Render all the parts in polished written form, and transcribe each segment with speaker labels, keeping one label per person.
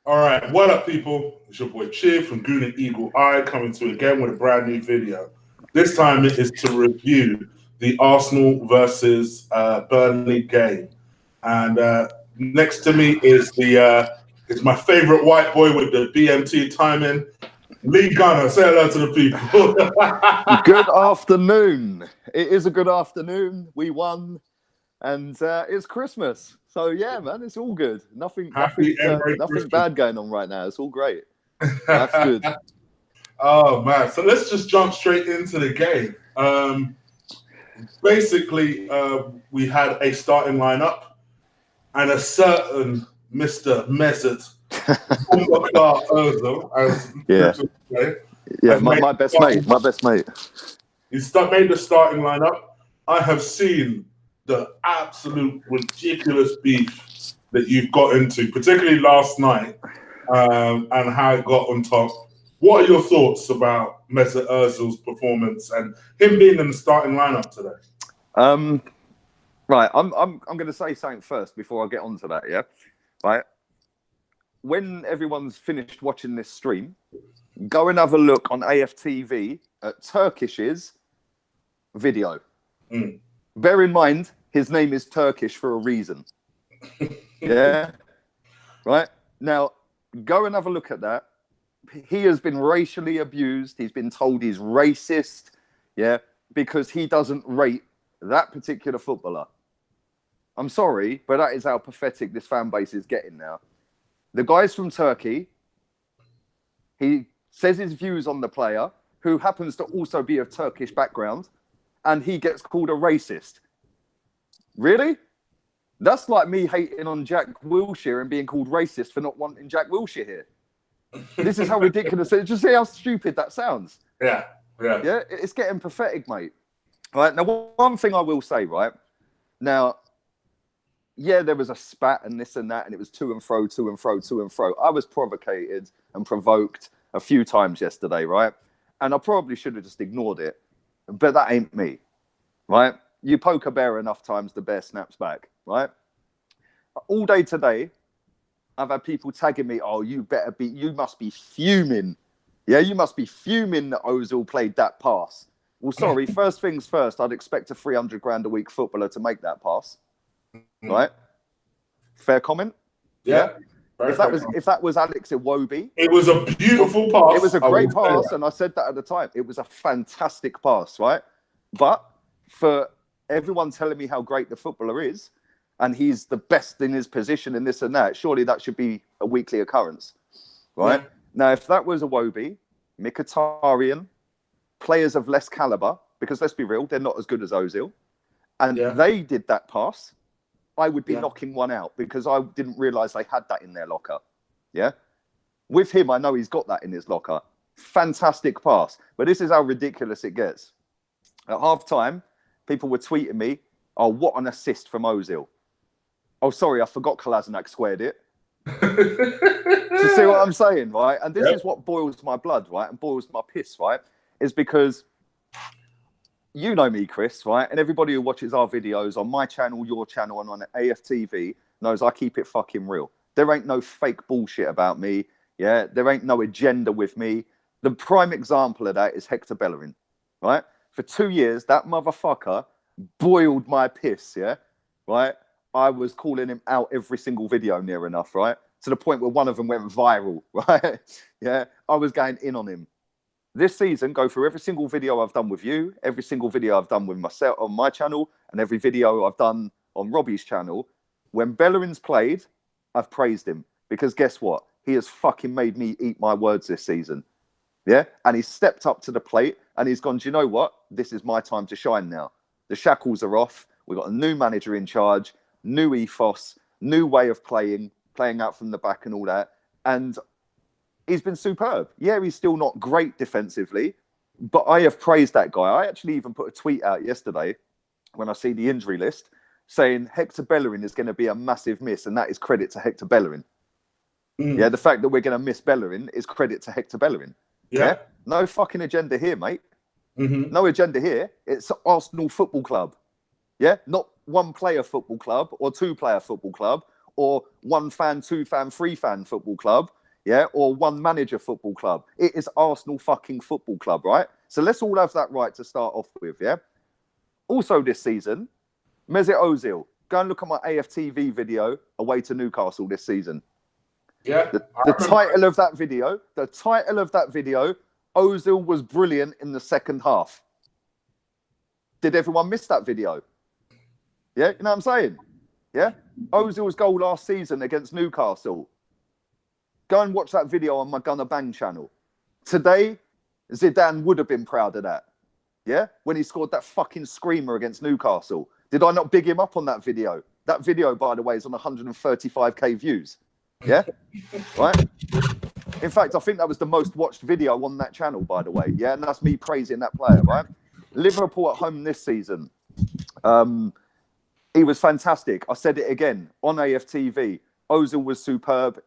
Speaker 1: All right, what up, people? It's your boy Chiv from Goon and Eagle Eye coming to you again with a brand new video. This time it is to review the Arsenal versus Burnley game. And next to me is is my favorite white boy with the BMT timing, Lee Gunner. Say hello to the people.
Speaker 2: Good afternoon. It is a good afternoon. We won, and it's Christmas. So yeah, man, it's all good. Nothing bad going on right now. It's all great. That's good.
Speaker 1: Oh man, so let's just jump straight into the game. Basically, we had a starting lineup, and a certain Mr. Mesut, Ozil, as
Speaker 2: my best mate.
Speaker 1: He made the starting lineup. I have seen the absolute ridiculous beef that you've got into, particularly last night, and how it got on top. What are your thoughts about Mesut Ozil's performance and him being in the starting lineup today?
Speaker 2: Right, I'm going to say something first before I get onto that. Yeah, right. When everyone's finished watching this stream, go and have a look on AFTV at Turkish's video. Bear in mind, his name is Turkish for a reason. Yeah, right. Now, go and have a look at that. He has been racially abused. He's been told he's racist. Yeah, because he doesn't rate that particular footballer. I'm sorry, but that is how pathetic this fan base is getting now. The guy's from Turkey. He says his views on the player, who happens to also be of Turkish background, and he gets called a racist. Really? That's like me hating on Jack Wilshere and being called racist for not wanting Jack Wilshere here. This is how ridiculous it is. Just see how stupid that sounds.
Speaker 1: Yeah.
Speaker 2: It's getting pathetic, mate. Right, now, one thing I will say, right? Now, yeah, there was a spat and this and that, and it was to and fro. I was provocated and provoked a few times yesterday, right? And I probably should have just ignored it, but that ain't me, right? You poke a bear enough times, the bear snaps back, right? All day today, I've had people tagging me, oh, you must be fuming. Yeah, you must be fuming that Ozil played that pass. Well, sorry, first things first, I'd expect a 300 grand a week footballer to make that pass. Right? Fair comment?
Speaker 1: Yeah.
Speaker 2: If that was Alex Iwobi,
Speaker 1: it was a beautiful pass.
Speaker 2: It was a great pass, and I said that at the time. It was a fantastic pass, right? But for everyone telling me how great the footballer is, and he's the best in his position and this and that, surely that should be a weekly occurrence, right? Yeah. Now, if that was Iwobi, Mkhitaryan, players of less caliber, because let's be real, they're not as good as Ozil, and they did that pass, I would be knocking one out because I didn't realise they had that in their locker. Yeah? With him, I know he's got that in his locker. Fantastic pass. But this is how ridiculous it gets. At half-time, people were tweeting me, oh, what an assist from Ozil. Oh, sorry, I forgot Kolasinac squared it. To see what I'm saying, right? And this is what boils my blood, right? And boils my piss, right? Is because you know me, Chris, right? And everybody who watches our videos on my channel, your channel, and on AFTV knows I keep it fucking real. There ain't no fake bullshit about me. Yeah, there ain't no agenda with me. The prime example of that is Hector Bellerin, right? For 2 years, that motherfucker boiled my piss, yeah? Right? I was calling him out every single video near enough, right? To the point where one of them went viral, right? Yeah, I was going in on him. This season, go through every single video I've done with you, every single video I've done with myself on my channel, and every video I've done on Robbie's channel. When Bellerin's played, I've praised him. Because guess what? He has fucking made me eat my words this season. Yeah? And he's stepped up to the plate, and he's gone, do you know what? This is my time to shine now. The shackles are off. We've got a new manager in charge, new ethos, new way of playing out from the back and all that. And he's been superb. Yeah, he's still not great defensively, but I have praised that guy. I actually even put a tweet out yesterday when I see the injury list saying Hector Bellerin is going to be a massive miss, and that is credit to Hector Bellerin. Yeah, the fact that we're going to miss Bellerin is credit to Hector Bellerin. Yeah? No fucking agenda here, mate. No agenda here. It's Arsenal Football Club. Yeah? Not one player football club or two player football club or one fan, two fan, three fan football club yeah, or one manager football club. It is Arsenal fucking football club, right? So let's all have that right to start off with, yeah? Also this season, Mesut Ozil. Go and look at my AFTV video away to Newcastle this season.
Speaker 1: Yeah.
Speaker 2: The title of that video, Ozil was brilliant in the second half. Did everyone miss that video? Yeah, you know what I'm saying? Yeah? Ozil's goal last season against Newcastle. Go and watch that video on my Gunner Bang channel. Today, Zidane would have been proud of that. Yeah? When he scored that fucking screamer against Newcastle. Did I not big him up on that video? That video, by the way, is on 135k views. Yeah? Right? In fact, I think that was the most watched video on that channel, by the way. Yeah? And that's me praising that player, right? Liverpool at home this season. He was fantastic. I said it again on AFTV. Ozil was superb.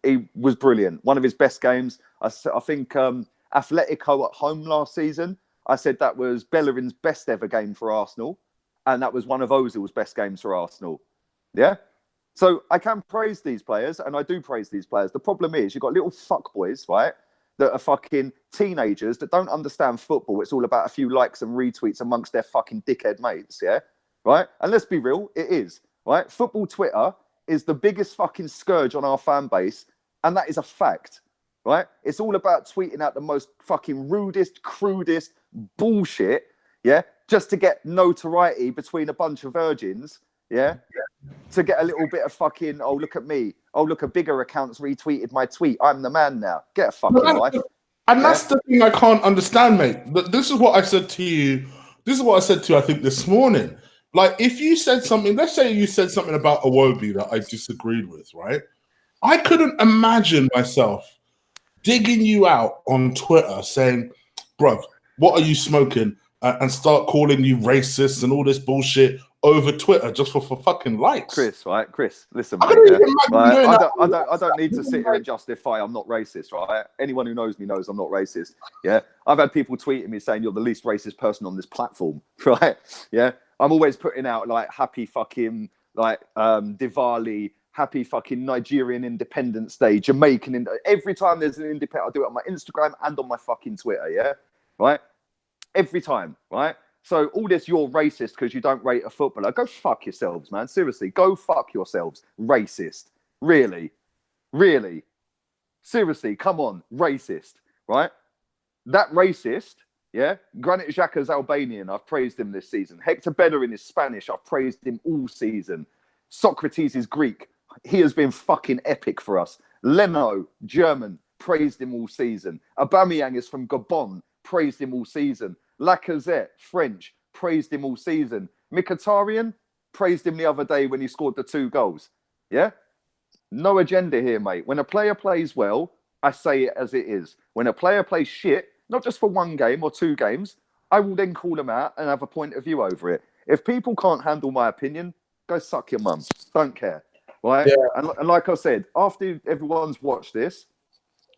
Speaker 2: He was brilliant. One of his best games. I think Atletico at home last season, I said that was Bellerin's best ever game for Arsenal. And that was one of Ozil's best games for Arsenal. Yeah? So I can praise these players, and I do praise these players. The problem is you've got little fuckboys, right, that are fucking teenagers that don't understand football. It's all about a few likes and retweets amongst their fucking dickhead mates, yeah? Right? And let's be real, it is, right? Football Twitter is the biggest fucking scourge on our fan base, and that is a fact, right? It's all about tweeting out the most fucking rudest, crudest bullshit, yeah? Just to get notoriety between a bunch of virgins, yeah? To get a little bit of fucking, oh, look at me. Oh, look, a bigger account's retweeted my tweet. I'm the man now. Get a fucking life.
Speaker 1: And that's the thing I can't understand, mate. But this is what I said to you. This is what I said to you, I think, this morning. Like, if you said something, let's say you said something about Iwobi that I disagreed with, right? I couldn't imagine myself digging you out on Twitter saying, bruv, what are you smoking? And start calling you racist and all this bullshit over Twitter just for fucking likes.
Speaker 2: Chris, right? Chris, listen,
Speaker 1: I
Speaker 2: mate. Yeah? I don't need to sit here and justify I'm not racist, right? Anyone who knows me knows I'm not racist. Yeah. I've had people tweeting me saying you're the least racist person on this platform, right? Yeah. I'm always putting out like happy fucking like Diwali, happy fucking Nigerian Independence Day, Jamaican. Every time there's an independent, I do it on my Instagram and on my fucking Twitter. Yeah. Right. Every time. Right. So all this, you're racist because you don't rate a footballer. Go fuck yourselves, man. Seriously, go fuck yourselves. Racist. Really? Really? Seriously, come on. Racist. Right? That racist, yeah? Granit Xhaka's Albanian. I've praised him this season. Hector Bellerin is Spanish. I've praised him all season. Socrates is Greek. He has been fucking epic for us. Leno, German. Praised him all season. Aubameyang is from Gabon. Praised him all season. Lacazette, French, praised him all season. Mkhitaryan, praised him the other day when he scored the 2 goals. Yeah? No agenda here, mate. When a player plays well, I say it as it is. When a player plays shit, not just for 1 game or 2 games, I will then call them out and have a point of view over it. If people can't handle my opinion, go suck your mum. Don't care. Right? Yeah. And like I said, after everyone's watched this,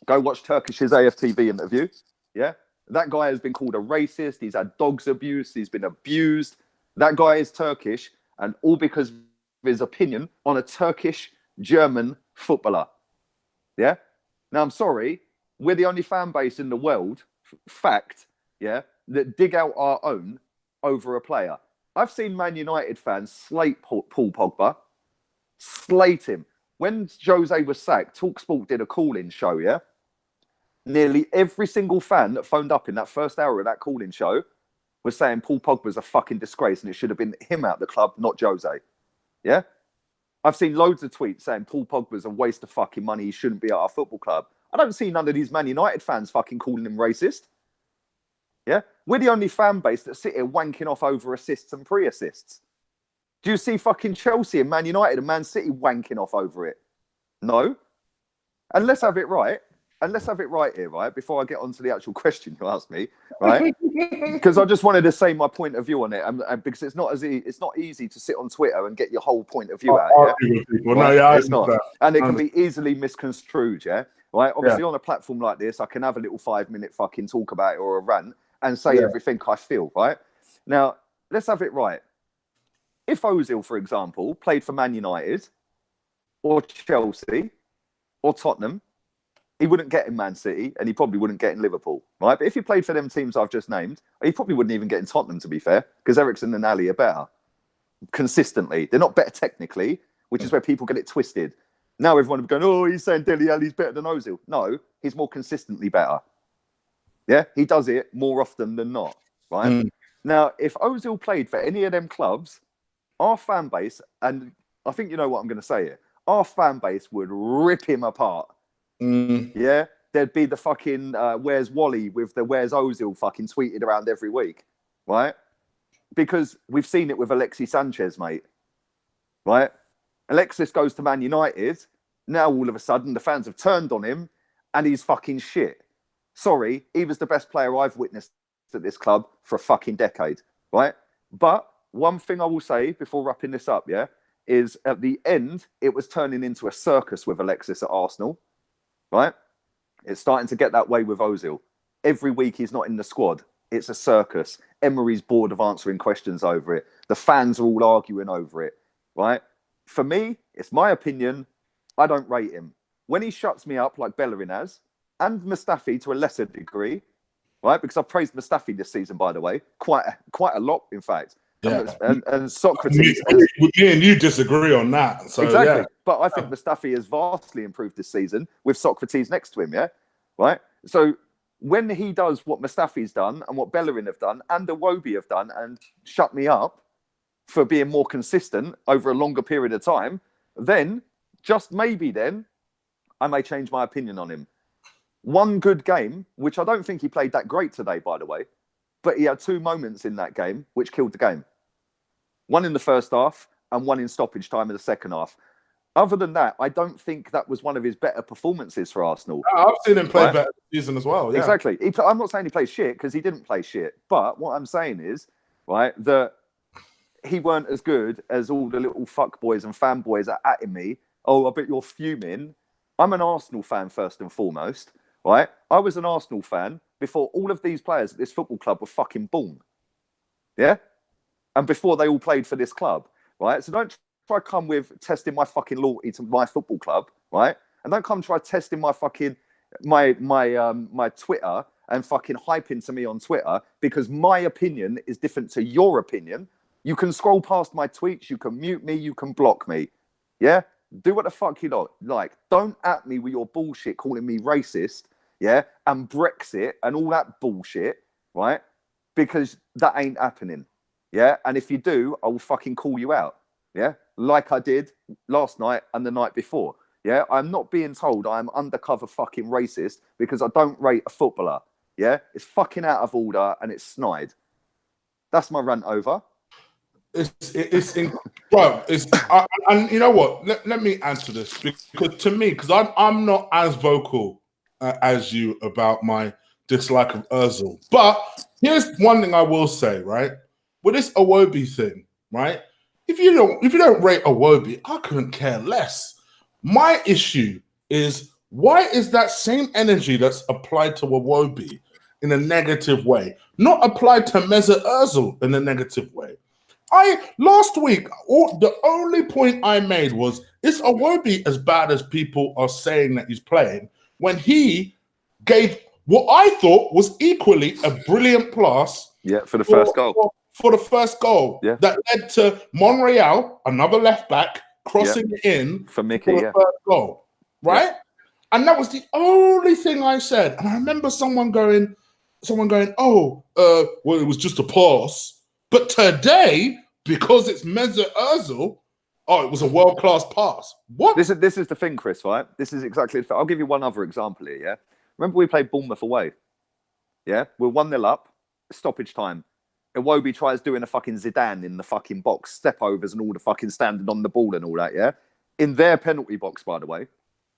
Speaker 2: go watch Turkish's AFTV interview. Yeah? That guy has been called a racist. He's had dogs abuse. He's been abused. That guy is Turkish, and all because of his opinion on a Turkish-German footballer. Yeah? Now, I'm sorry. We're the only fan base in the world, fact, yeah, that dig out our own over a player. I've seen Man United fans slate Paul Pogba. Slate him. When Jose was sacked, TalkSport did a call-in show, yeah? Nearly every single fan that phoned up in that first hour of that call-in show was saying Paul Pogba's a fucking disgrace and it should have been him out the club, not Jose. Yeah? I've seen loads of tweets saying Paul Pogba's a waste of fucking money. He shouldn't be at our football club. I don't see none of these Man United fans fucking calling him racist. Yeah? We're the only fan base that sit here wanking off over assists and pre-assists. Do you see fucking Chelsea and Man United and Man City wanking off over it? No. And let's have it right. And let's have it right here, right? Before I get on to the actual question you asked me, right? Because I just wanted to say my point of view on it, and because it's not easy to sit on Twitter and get your whole point of view out. Yeah?
Speaker 1: Well, right? No, yeah,
Speaker 2: it's not, and it can be easily misconstrued. Yeah, right. Obviously, on a platform like this, I can have a little 5-minute fucking talk about it or a rant and say everything I feel. Right now, let's have it right. If Ozil, for example, played for Man United or Chelsea or Tottenham, he wouldn't get in Man City, and he probably wouldn't get in Liverpool, right? But if he played for them teams I've just named, he probably wouldn't even get in Tottenham, to be fair, because Eriksen and Ali are better consistently. They're not better technically, which is where people get it twisted. Now everyone is going, oh, he's saying Dele Alli's better than Ozil. No, he's more consistently better. Yeah, he does it more often than not, right? Now, if Ozil played for any of them clubs, our fan base, and I think you know what I'm going to say here, our fan base would rip him apart. Yeah, there'd be the fucking Where's Wally with the Where's Ozil fucking tweeted around every week, right? Because we've seen it with Alexis Sanchez, mate, right? Alexis goes to Man United. Now, all of a sudden, the fans have turned on him and he's fucking shit. Sorry, he was the best player I've witnessed at this club for a fucking decade, right? But one thing I will say before wrapping this up, yeah, is at the end, it was turning into a circus with Alexis at Arsenal, right? It's starting to get that way with Ozil. Every week he's not in the squad. It's a circus. Emery's bored of answering questions over it. The fans are all arguing over it, right? For me, it's my opinion. I don't rate him. When he shuts me up like Bellerin has, and Mustafi to a lesser degree, right? Because I've praised Mustafi this season, by the way, quite a lot, in fact.
Speaker 1: Yeah.
Speaker 2: And Socrates.
Speaker 1: Me and you disagree on that. So,
Speaker 2: exactly.
Speaker 1: Yeah.
Speaker 2: But I think Mustafi has vastly improved this season with Socrates next to him, yeah? Right? So when he does what Mustafi's done and what Bellerin have done and Iwobi have done and shut me up for being more consistent over a longer period of time, then, just maybe then, I may change my opinion on him. One good game, which I don't think he played that great today, by the way, but he had two moments in that game which killed the game. One in the first half and one in stoppage time in the second half. Other than that, I don't think that was one of his better performances for Arsenal.
Speaker 1: I've seen him play better this season as well. Yeah.
Speaker 2: Exactly. I'm not saying he plays shit because he didn't play shit. But what I'm saying is, right, that he weren't as good as all the little fuckboys and fanboys are atting me. Oh, I bet you're fuming. I'm an Arsenal fan first and foremost, right? I was an Arsenal fan before all of these players at this football club were fucking born. Yeah? And before they all played for this club, right? So don't try come with testing my fucking loyalty to my football club, right? And don't come try testing my fucking my Twitter and fucking hyping to me on Twitter because my opinion is different to your opinion. You can scroll past my tweets, you can mute me, you can block me. Yeah? Do what the fuck you like. Don't at me with your bullshit calling me racist, yeah, and Brexit and all that bullshit, right? Because that ain't happening, yeah? And if you do, I will fucking call you out, yeah? Like I did last night and the night before, yeah? I'm not being told I'm undercover fucking racist because I don't rate a footballer, yeah? It's fucking out of order and it's snide. That's my rant over.
Speaker 1: And you know what? Let me answer this because to me, because I'm not as vocal as you about my dislike of Ozil. But here's one thing I will say, right? With this Iwobi thing, right? If you don't rate Iwobi, I couldn't care less. My issue is why is that same energy that's applied to Iwobi in a negative way not applied to Mesut Ozil in a negative way? Last week, the only point I made was, is Iwobi as bad as people are saying that he's playing when he gave what I thought was equally a brilliant pass
Speaker 2: for the first goal.
Speaker 1: For the first goal that led to Monreal, another left back, crossing it in
Speaker 2: for Mickey,
Speaker 1: the first goal, right? And that was the only thing I said. And I remember someone going, well, it was just a pass. But today, because it's Mesut Ozil, it was a world-class pass. What?
Speaker 2: This is the thing, Chris, right? This is exactly the thing. I'll give you one other example here, yeah? Remember we played Bournemouth away? Yeah? We're 1-0 up, stoppage time. Iwobi tries doing a fucking Zidane in the fucking box, step-overs and all the fucking standing on the ball and all that, yeah? In their penalty box, by the way.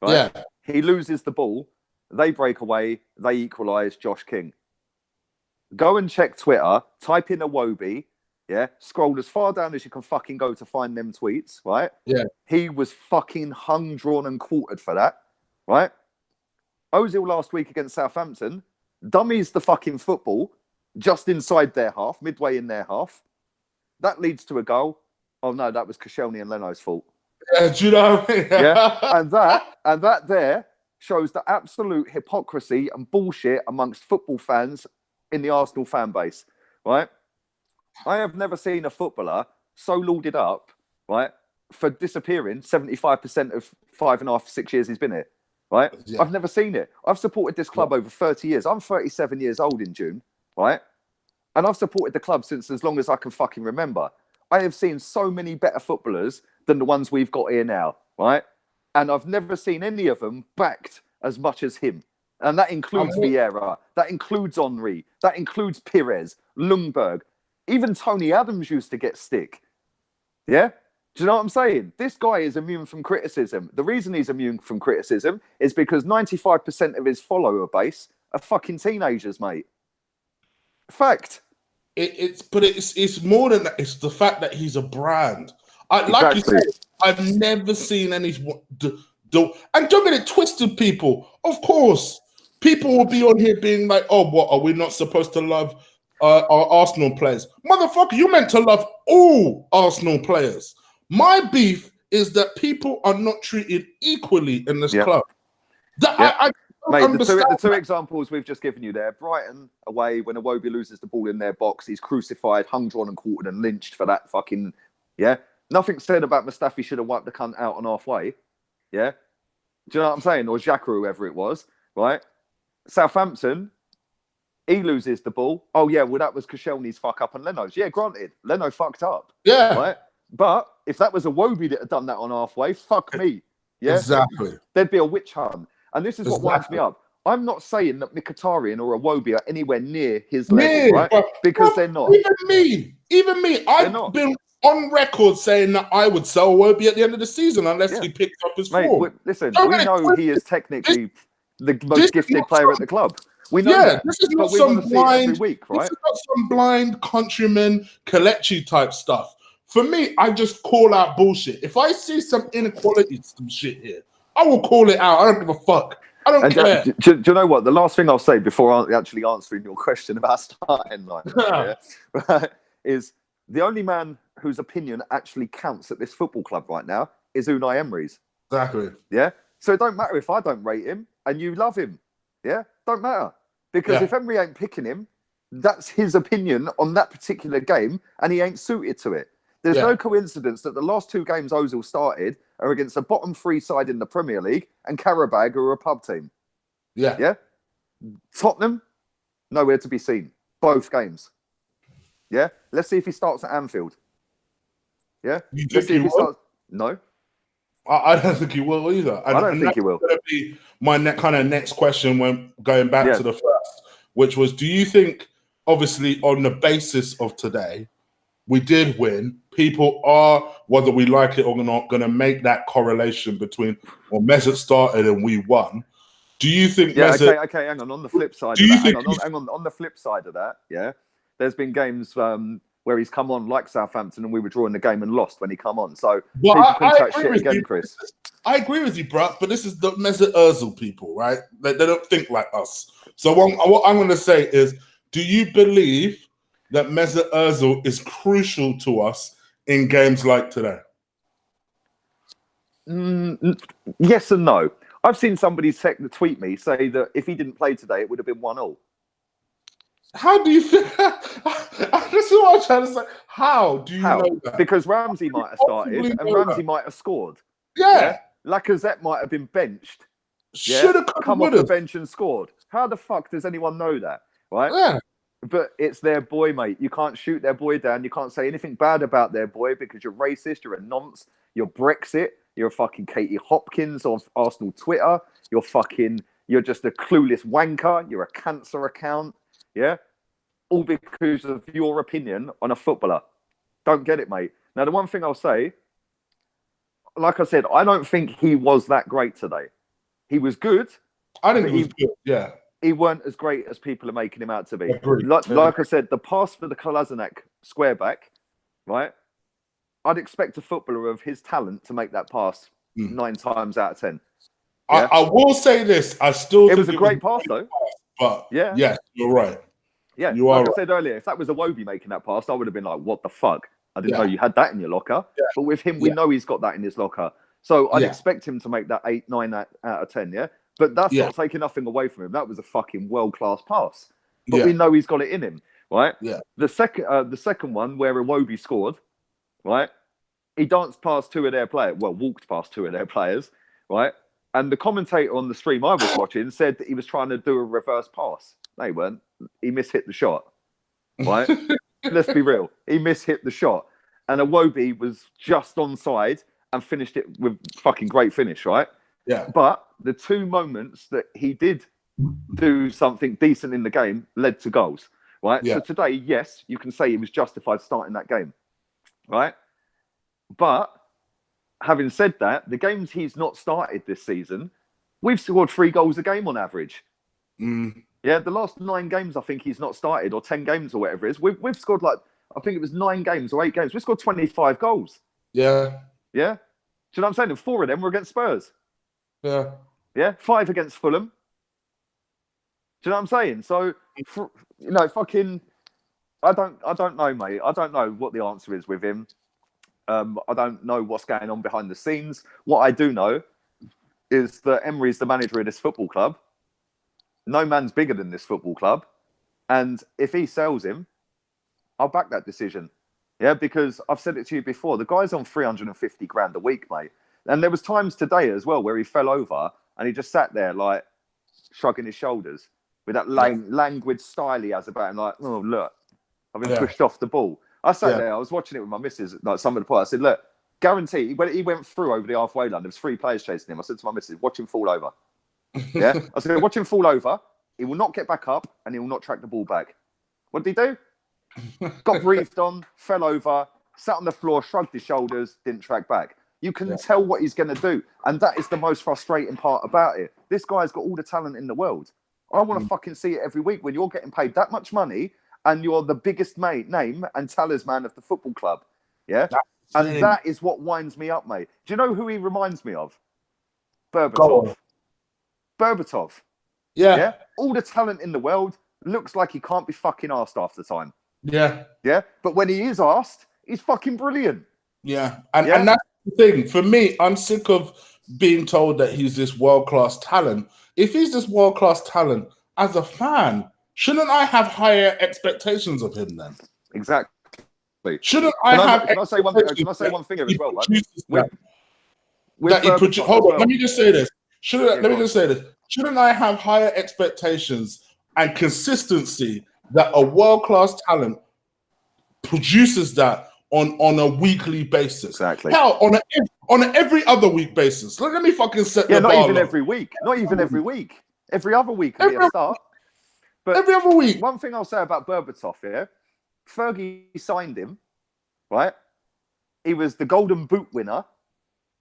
Speaker 2: Right? Yeah. He loses the ball. They break away. They equalise. Josh King. Go and check Twitter. Type in Iwobi. Yeah, scroll as far down as you can fucking go to find them tweets, right?
Speaker 1: Yeah.
Speaker 2: He was fucking hung, drawn and quartered for that, right? Ozil last week against Southampton, dummies the fucking football just inside their half, midway in their half. That leads to a goal. Oh no, that was Koscielny and Leno's fault.
Speaker 1: Do you know what I mean?
Speaker 2: Yeah, and that there shows the absolute hypocrisy and bullshit amongst football fans in the Arsenal fan base, right? I have never seen a footballer so lauded up, right, for disappearing 75% of 5.5, 6 years he's been here, right?
Speaker 1: Yeah.
Speaker 2: I've never seen it. I've supported this club over 30 years. I'm 37 years old in June, right? And I've supported the club since as long as I can fucking remember. I have seen so many better footballers than the ones we've got here now, right? And I've never seen any of them backed as much as him. And that includes Vieira, that includes Henry, that includes Pires, Ljungberg. Even Tony Adams used to get stick. Yeah? Do you know what I'm saying? This guy is immune from criticism. The reason he's immune from criticism is because 95% of his follower base are fucking teenagers, mate. Fact.
Speaker 1: It's more than that. It's the fact that he's a brand. Like you said, I've never seen any and don't get it twisted, people. Of course, people will be on here being like, "Oh, what are we not supposed to love our Arsenal players?" Motherfucker, you meant to love all Arsenal players. My beef is that people are not treated equally in this club.
Speaker 2: Mate, the two examples we've just given you there, Brighton away, when Iwobi loses the ball in their box, he's crucified, hung, drawn and quartered and lynched for that fucking, Nothing said about Mustafi should have wiped the cunt out on halfway, Do you know what I'm saying? Or Xhaka, whoever it was, right? Southampton, he loses the ball. Oh, yeah, well, that was Koscielny's fuck up and Leno's. Yeah, granted, Leno fucked up.
Speaker 1: Yeah.
Speaker 2: Right? But if that was Iwobi that had done that on halfway, fuck me. Yeah?
Speaker 1: Exactly.
Speaker 2: There'd be a witch hunt. And this is what winds me up. I'm not saying that Mkhitaryan or Iwobi are anywhere near his level, right? Because they're not.
Speaker 1: Even me. I've been on record saying that I would sell Iwobi at the end of the season unless he picks up his form.
Speaker 2: Listen, we know he is technically the most gifted player at the club. We know that.
Speaker 1: This is not some blind, every week, right? This is not some blind countryman Kelechi type stuff. For me, I just call out bullshit. If I see some inequality, some shit here, I will call it out. I don't give a fuck. I don't care.
Speaker 2: Do you know what? The last thing I'll say before actually answering your question about starting line is the only man whose opinion actually counts at this football club right now is Unai Emery's.
Speaker 1: Exactly.
Speaker 2: Yeah? So it don't matter if I don't rate him and you love him. Yeah? Don't matter. Because if Emery ain't picking him, that's his opinion on that particular game and he ain't suited to it. There's no coincidence that the last two games Ozil started are against a bottom three side in the Premier League and Qarabag, who are a pub team. Yeah? Tottenham, nowhere to be seen. Both games. Yeah? Let's see if he starts at Anfield. Yeah? Let's see if he starts. No.
Speaker 1: I don't think he will either.
Speaker 2: I don't think he will.
Speaker 1: That's going to be my next question when going back to the first, which was, do you think, obviously, on the basis of today, we did win, people are, whether we like it or not, going to make that correlation between, well, Mesut started and we won. Do you think Mesut...
Speaker 2: Okay, hang on. On the flip side of that, hang on the flip side of that, there's been games where he's come on like Southampton and we were drawing the game and lost when he come on. So people can chat shit again, Chris.
Speaker 1: I agree with you, bro, but this is the Mesut Ozil people, right? They don't think like us. So what I'm going to say is, do you believe that Mesut Ozil is crucial to us in games like today?
Speaker 2: Yes and no. I've seen somebody tweet me say that if he didn't play today, it would have been 1-0.
Speaker 1: How do you feel? This is what I'm trying to say. How do you know that?
Speaker 2: Because Ramsey might have started and Ramsey might have scored.
Speaker 1: Yeah.
Speaker 2: Lacazette might have been benched.
Speaker 1: Should have
Speaker 2: come off the bench and scored. How the fuck does anyone know that? Right?
Speaker 1: Yeah.
Speaker 2: But it's their boy, mate. You can't shoot their boy down. You can't say anything bad about their boy because you're racist, you're a nonce, you're Brexit, you're a fucking Katie Hopkins of Arsenal Twitter, you're just a clueless wanker, you're a cancer account, all because of your opinion on a footballer. Don't get it, mate. Now, the one thing I'll say, like I said, I don't think he was that great today. He was good.
Speaker 1: I think he was good, yeah.
Speaker 2: He weren't as great as people are making him out to be. Like I said, the pass for the Kolasinac square back, right? I'd expect a footballer of his talent to make that pass 9 times out of 10. Yeah?
Speaker 1: I will say this. It
Speaker 2: was a great pass, though.
Speaker 1: But yes, you're right.
Speaker 2: Yeah,
Speaker 1: you are
Speaker 2: like I said earlier, if that was Iwobi making that pass, I would have been like, what the fuck? I didn't know you had that in your locker. Yeah. But with him, we know he's got that in his locker. So I'd expect him to make that 8, 9 out of 10, But that's not taking nothing away from him. That was a fucking world-class pass. But we know he's got it in him, right?
Speaker 1: Yeah.
Speaker 2: The second one where Iwobi scored, right? He danced past two of their players. Well, walked past two of their players, right? And the commentator on the stream I was watching said that he was trying to do a reverse pass. No, he weren't. He mishit the shot, right? Let's be real. He mishit the shot. And Iwobi was just onside and finished it with fucking great finish, right?
Speaker 1: Yeah.
Speaker 2: But the two moments that he did do something decent in the game led to goals, right?
Speaker 1: Yeah.
Speaker 2: So today, yes, you can say he was justified starting that game, right? But having said that, the games he's not started this season, we've scored 3 goals a game on average. Yeah, the last 9 games I think he's not started, or 10 games or whatever it is, we've scored like, I think it was 9 games or 8 games. We scored 25 goals.
Speaker 1: Yeah.
Speaker 2: Yeah. Do you know what I'm saying? And 4 of them were against Spurs.
Speaker 1: Yeah.
Speaker 2: Yeah. 5 against Fulham. Do you know what I'm saying? So, fucking, I don't know, mate. I don't know what the answer is with him. I don't know what's going on behind the scenes. What I do know is that Emery's the manager of this football club. No man's bigger than this football club. And if he sells him, I'll back that decision. Yeah, because I've said it to you before. The guy's on 350 grand a week, mate. And there was times today as well where he fell over and he just sat there like shrugging his shoulders with that languid style he has about him, like, oh, look, I've been pushed off the ball. I sat there, I was watching it with my missus, like some of the point. I said, look, guarantee, when he went through over the halfway line, there was 3 players chasing him. I said to my missus, watch him fall over. Yeah? I said, watch him fall over. He will not get back up and he will not track the ball back. What did he do? Got breathed on, fell over, sat on the floor, shrugged his shoulders, didn't track back. You can tell what he's going to do. And that is the most frustrating part about it. This guy's got all the talent in the world. I want to fucking see it every week when you're getting paid that much money and you're the biggest name and talisman of the football club. Yeah? And that is what winds me up, mate. Do you know who he reminds me of? Berbatov. Berbatov. Yeah? All the talent in the world, looks like he can't be fucking asked half the time.
Speaker 1: Yeah.
Speaker 2: Yeah? But when he is asked, he's fucking brilliant.
Speaker 1: Yeah. And that's the thing. For me, I'm sick of being told that he's this world-class talent. If he's this world-class talent, as a fan, shouldn't I have higher expectations of him then?
Speaker 2: Exactly.
Speaker 1: Shouldn't Can I say one
Speaker 2: thing here as well, right?
Speaker 1: Hold on, let me just say this. Shouldn't I have higher expectations and consistency that a world-class talent produces that on a weekly basis?
Speaker 2: Exactly.
Speaker 1: Hell, on an every other week basis. Let me fucking set the bar.
Speaker 2: Not even every week. Not even every week. Every other week will be a start. But
Speaker 1: every other week.
Speaker 2: One thing I'll say about Berbatov here, Fergie signed him, right? He was the Golden Boot winner.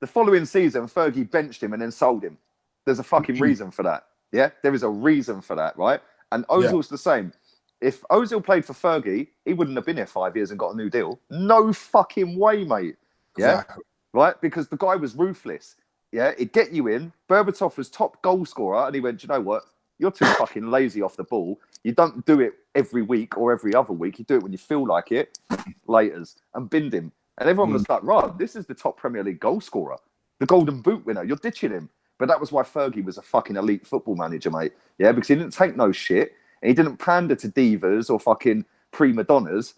Speaker 2: The following season, Fergie benched him and then sold him. There's a fucking reason for that. Yeah? There is a reason for that, right? And Ozil's the same. If Ozil played for Fergie, he wouldn't have been here 5 years and got a new deal. No fucking way, mate. Yeah? Exactly. Right? Because the guy was ruthless. Yeah? He'd get you in. Berbatov was top goal scorer, and he went, you know what? You're too fucking lazy off the ball. You don't do it every week or every other week. You do it when you feel like it. Laters. And binned him. And everyone was like, right, this is the top Premier League goal scorer. The Golden Boot winner. You're ditching him. But that was why Fergie was a fucking elite football manager, mate. Yeah? Because he didn't take no shit. And he didn't pander to divas or fucking prima donnas.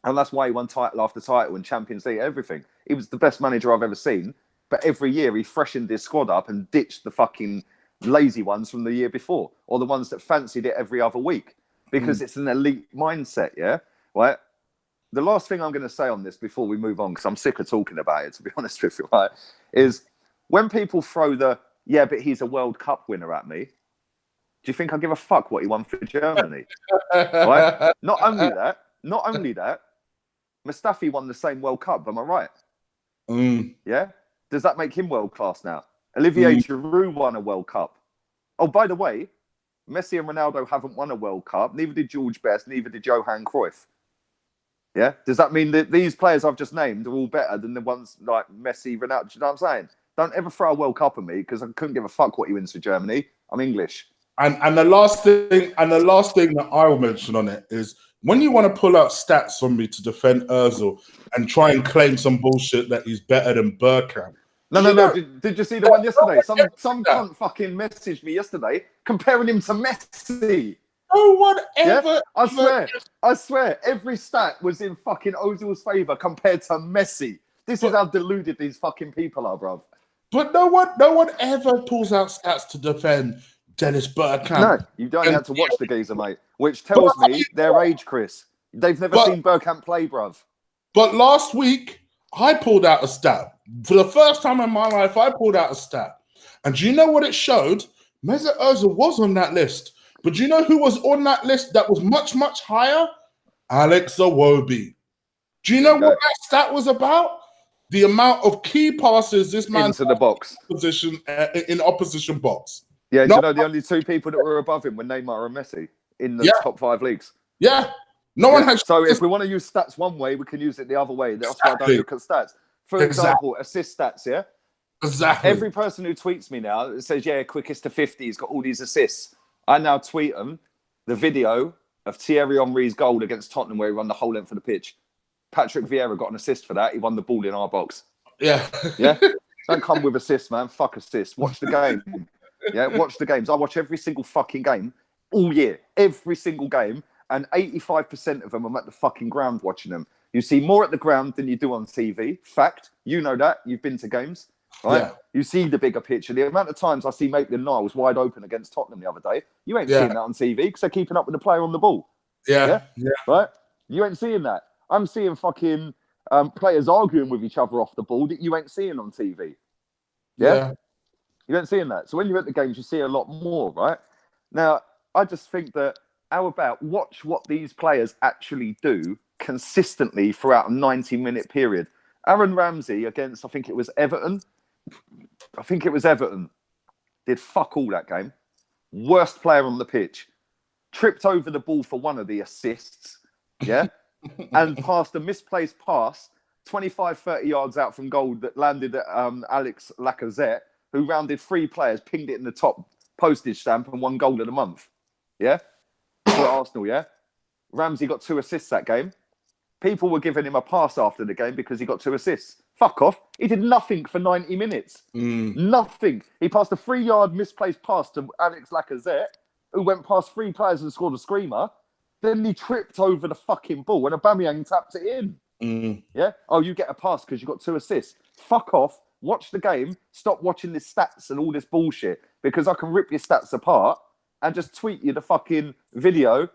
Speaker 2: And that's why he won title after title and Champions League, everything. He was the best manager I've ever seen. But every year he freshened his squad up and ditched the fucking lazy ones from the year before, or the ones that fancied it every other week, because it's an elite mindset. Yeah, right. The last thing I'm going to say on this before we move on, because I'm sick of talking about it, to be honest with you, right, is when people throw the but he's a World Cup winner at me. Do you think I give a fuck what he won for Germany? Right? Not only that, Mustafi won the same World Cup. Am I right? Yeah. Does that make him world class now? Olivier Giroud won a World Cup. Oh, by the way, Messi and Ronaldo haven't won a World Cup. Neither did George Best. Neither did Johan Cruyff. Yeah? Does that mean that these players I've just named are all better than the ones like Messi, Ronaldo? Do you know what I'm saying? Don't ever throw a World Cup at me because I couldn't give a fuck what he wins for Germany. I'm English.
Speaker 1: And the last thing that I will mention on it is when you want to pull out stats from me to defend Ozil and try and claim some bullshit that he's better than Bergkamp,
Speaker 2: No. Did you see the one yesterday? Some cunt fucking messaged me yesterday comparing him to Messi.
Speaker 1: No one ever.
Speaker 2: Yeah? I swear, every stat was in fucking Ozil's favour compared to Messi. This is how deluded these fucking people are, bruv.
Speaker 1: But no one ever pulls out stats to defend Dennis Bergkamp.
Speaker 2: No, you don't have to watch the geezer, mate. Which tells me their age, Chris. They've never seen Bergkamp play, bruv.
Speaker 1: But last week, I pulled out a stat. For the first time in my life, I pulled out a stat. And do you know what it showed? Mesut Ozil was on that list. But do you know who was on that list that was much, much higher? Alex Iwobi. Do you know what that stat was about? The amount of key passes this man
Speaker 2: into the box
Speaker 1: position in opposition box.
Speaker 2: Yeah, do you know the only two people that were above him were Neymar and Messi in the top 5 leagues?
Speaker 1: Yeah. No one has.
Speaker 2: So if we want to use stats one way, we can use it the other way. That's why I don't look at stats. For example, assist stats, yeah?
Speaker 1: Exactly.
Speaker 2: Every person who tweets me now that says, quickest to 50, he's got all these assists. I now tweet them the video of Thierry Henry's goal against Tottenham where he run the whole length of the pitch. Patrick Vieira got an assist for that. He won the ball in our box.
Speaker 1: Yeah.
Speaker 2: Yeah? Don't come with assists, man. Fuck assists. Watch the game. Yeah, watch the games. I watch every single fucking game all year. Every single game. And 85% of them, I'm at the fucking ground watching them. You see more at the ground than you do on TV. Fact. You know that. You've been to games. Right? Yeah. You see the bigger picture. The amount of times I see Maitland-Niles wide open against Tottenham the other day, you ain't seeing that on TV because they're keeping up with the player on the ball.
Speaker 1: Yeah.
Speaker 2: Right? You ain't seeing that. I'm seeing fucking players arguing with each other off the ball that you ain't seeing on TV. Yeah? You ain't seeing that. So when you're at the games, you see a lot more, right? Now, I just think that how about watch what these players actually do consistently throughout a 90-minute period. Aaron Ramsey against, I think it was Everton, did fuck all that game. Worst player on the pitch. Tripped over the ball for one of the assists, and passed a misplaced pass 25, 30 yards out from goal that landed at Alex Lacazette, who rounded 3 players, pinged it in the top postage stamp and won goal of the month. Yeah? For Arsenal, yeah? Ramsey got 2 assists that game. People were giving him a pass after the game because he got 2 assists. Fuck off. He did nothing for 90 minutes. Nothing. He passed a 3-yard misplaced pass to Alex Lacazette, who went past 3 players and scored a screamer. Then he tripped over the fucking ball and Aubameyang tapped it in. Yeah? Oh, you get a pass because you got 2 assists. Fuck off. Watch the game. Stop watching the stats and all this bullshit because I can rip your stats apart and just tweet you the fucking video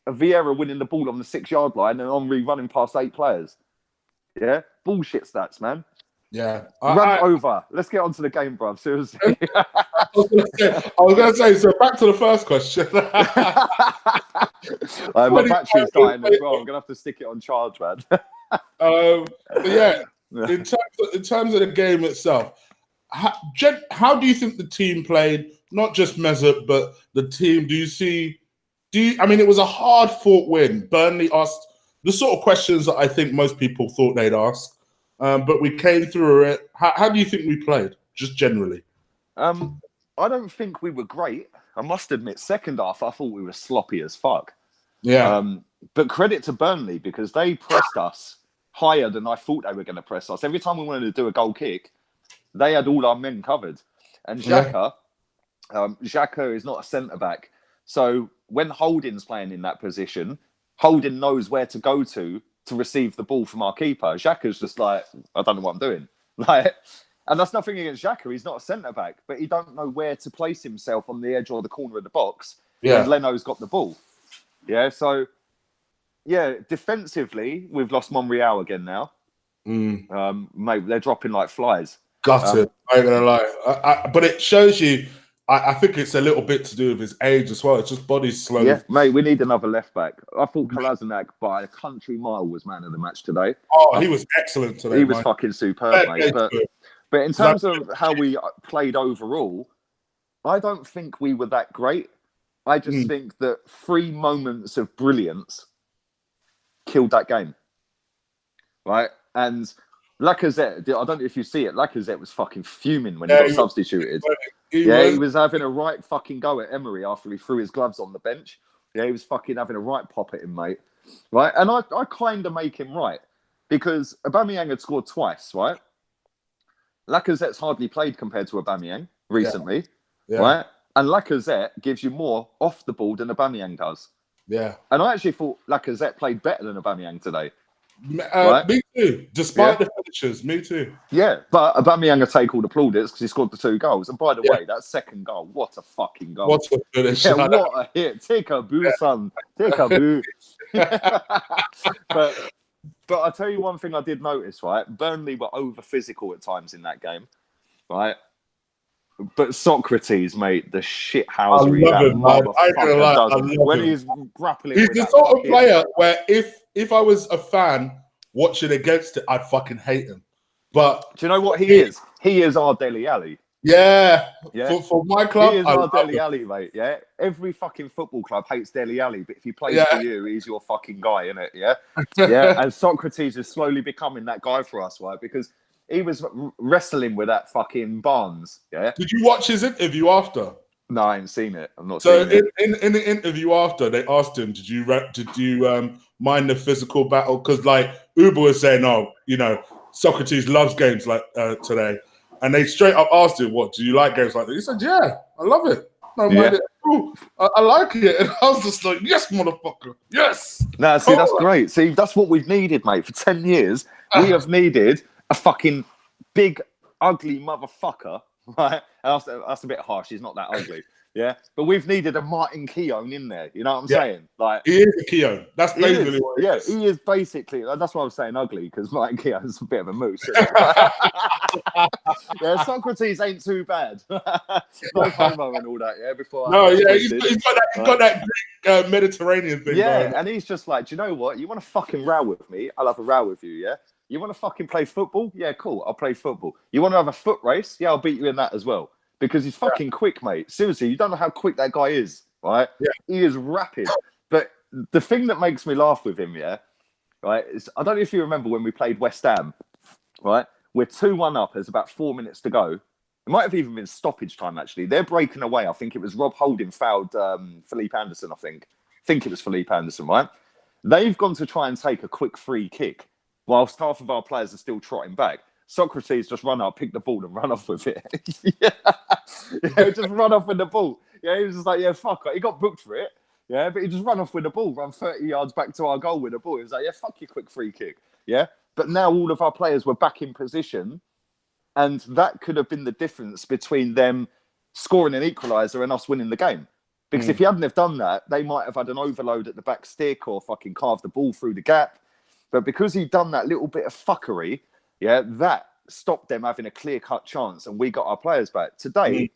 Speaker 2: of Vieira winning the ball on the 6-yard line and Henry running past 8 players. Yeah? Bullshit stats, man.
Speaker 1: Yeah.
Speaker 2: Run over. Let's get on to the game, bruv. Seriously.
Speaker 1: I was going to say, so back to the first question.
Speaker 2: My battery's dying as well. I'm going to have to stick it on charge, man.
Speaker 1: In terms of the game itself, how do you think the team played? Not just Mesut, but the team. I mean, it was a hard-fought win. Burnley asked the sort of questions that I think most people thought they'd ask, but we came through it. How do you think we played, just generally?
Speaker 2: I don't think we were great. I must admit, second half, I thought we were sloppy as fuck.
Speaker 1: Yeah.
Speaker 2: But credit to Burnley because they pressed us higher than I thought they were going to press us. Every time we wanted to do a goal kick, they had all our men covered. And Xhaka is not a centre-back. So when Holding's playing in that position, Holding knows where to go to receive the ball from our keeper. Xhaka's just like, I don't know what I'm doing. And that's nothing against Xhaka. He's not a centre-back, but he don't know where to place himself on the edge or the corner of the box when Leno's got the ball. Yeah, so, defensively, we've lost Monreal again now. Mate, they're dropping like flies.
Speaker 1: Gutted, I ain't going to lie. But it shows you, I think it's a little bit to do with his age as well. It's just body's slow.
Speaker 2: Yeah, mate, we need another left-back. I thought Kolasinac by a country mile was man of the match today.
Speaker 1: Oh, he was excellent today.
Speaker 2: He was fucking superb, mate. But in terms of how we played overall, I don't think we were that great. I just think that 3 moments of brilliance killed that game. Right? And Lacazette, I don't know if you see it, Lacazette was fucking fuming when he got substituted. He was having a right fucking go at Emery after he threw his gloves on the bench. Yeah, he was fucking having a right pop at him, mate. Right? And I kind of make him right. Because Aubameyang had scored twice, right? Lacazette's hardly played compared to Aubameyang recently,
Speaker 1: Yeah.
Speaker 2: right? And Lacazette gives you more off the ball than Aubameyang does.
Speaker 1: Yeah.
Speaker 2: And I actually thought Lacazette played better than Aubameyang today. Right?
Speaker 1: Me too. Despite the finishers, me too.
Speaker 2: Yeah, but Aubameyang will take all the plaudits because he scored the 2 goals. And by the way, that second goal, what a fucking goal!
Speaker 1: What a finish!
Speaker 2: Yeah, what a hit! Take a boo, son. Take a boo. But I'll tell you one thing I did notice, right? Burnley were over physical at times in that game, right? But Socrates, mate, the shithousery that motherfucker does when he's grappling.
Speaker 1: He's the sort of player where if I was a fan watching against it, I'd fucking hate him. But
Speaker 2: do you know what he is? He is our Dele Alli.
Speaker 1: Yeah. For my club,
Speaker 2: he is our Dele Alli, mate. Yeah. Every fucking football club hates Dele Alli, but if he plays for you, he's your fucking guy, innit? Yeah. Yeah. And Socrates is slowly becoming that guy for us, right? Because he was wrestling with that fucking Barnes. Yeah.
Speaker 1: Did you watch his interview after?
Speaker 2: No, I ain't seen it. I'm not.
Speaker 1: So in the interview after, they asked him, "Did you mind the physical battle?" Because like Uber was saying, "Oh, you know, Socrates loves games like today," and they straight up asked him, "What do you like games like that?" He said, "Yeah, I love it. No, mind it. Ooh, I like it." And I was just like, "Yes, motherfucker, yes."
Speaker 2: No, see, that's great. See, that's what we've needed, mate. For 10 years, we have needed a fucking big, ugly motherfucker. Right, that's a bit harsh. He's not that ugly, yeah. But we've needed a Martin Keown in there. You know what I'm saying? Like
Speaker 1: he is a Keown. That's basically what he is.
Speaker 2: He is basically. That's why I was saying ugly because Martin Keown's a bit of a moose. Yeah, Socrates ain't too bad. No homo and all that. Yeah, before.
Speaker 1: He's got that Greek Mediterranean thing.
Speaker 2: Yeah, and he's just like, do you know what? You want to fucking row with me? I'll have a row with you. Yeah. You want to fucking play football? Yeah, cool. I'll play football. You want to have a foot race? Yeah, I'll beat you in that as well. Because he's fucking quick, mate. Seriously, you don't know how quick that guy is, right? Yeah. He is rapid. But the thing that makes me laugh with him, right, is I don't know if you remember when we played West Ham, right? We're 2-1 up. There's about 4 minutes to go. It might have even been stoppage time, actually. They're breaking away. I think it was Rob Holding fouled Felipe Anderson, I think. I think it was Felipe Anderson, right? They've gone to try and take a quick free kick. Whilst half of our players are still trotting back, Socrates just run up, pick the ball, and run off with it. Just run off with the ball. Yeah, he was just like, yeah, fuck it. He got booked for it. Yeah, but he just run off with the ball, run 30 yards back to our goal with the ball. He was like, yeah, fuck your quick free kick. Yeah, but now all of our players were back in position, and that could have been the difference between them scoring an equaliser and us winning the game. Because if he hadn't have done that, they might have had an overload at the back stick or fucking carved the ball through the gap. But because he'd done that little bit of fuckery, that stopped them having a clear-cut chance, and we got our players back. Today,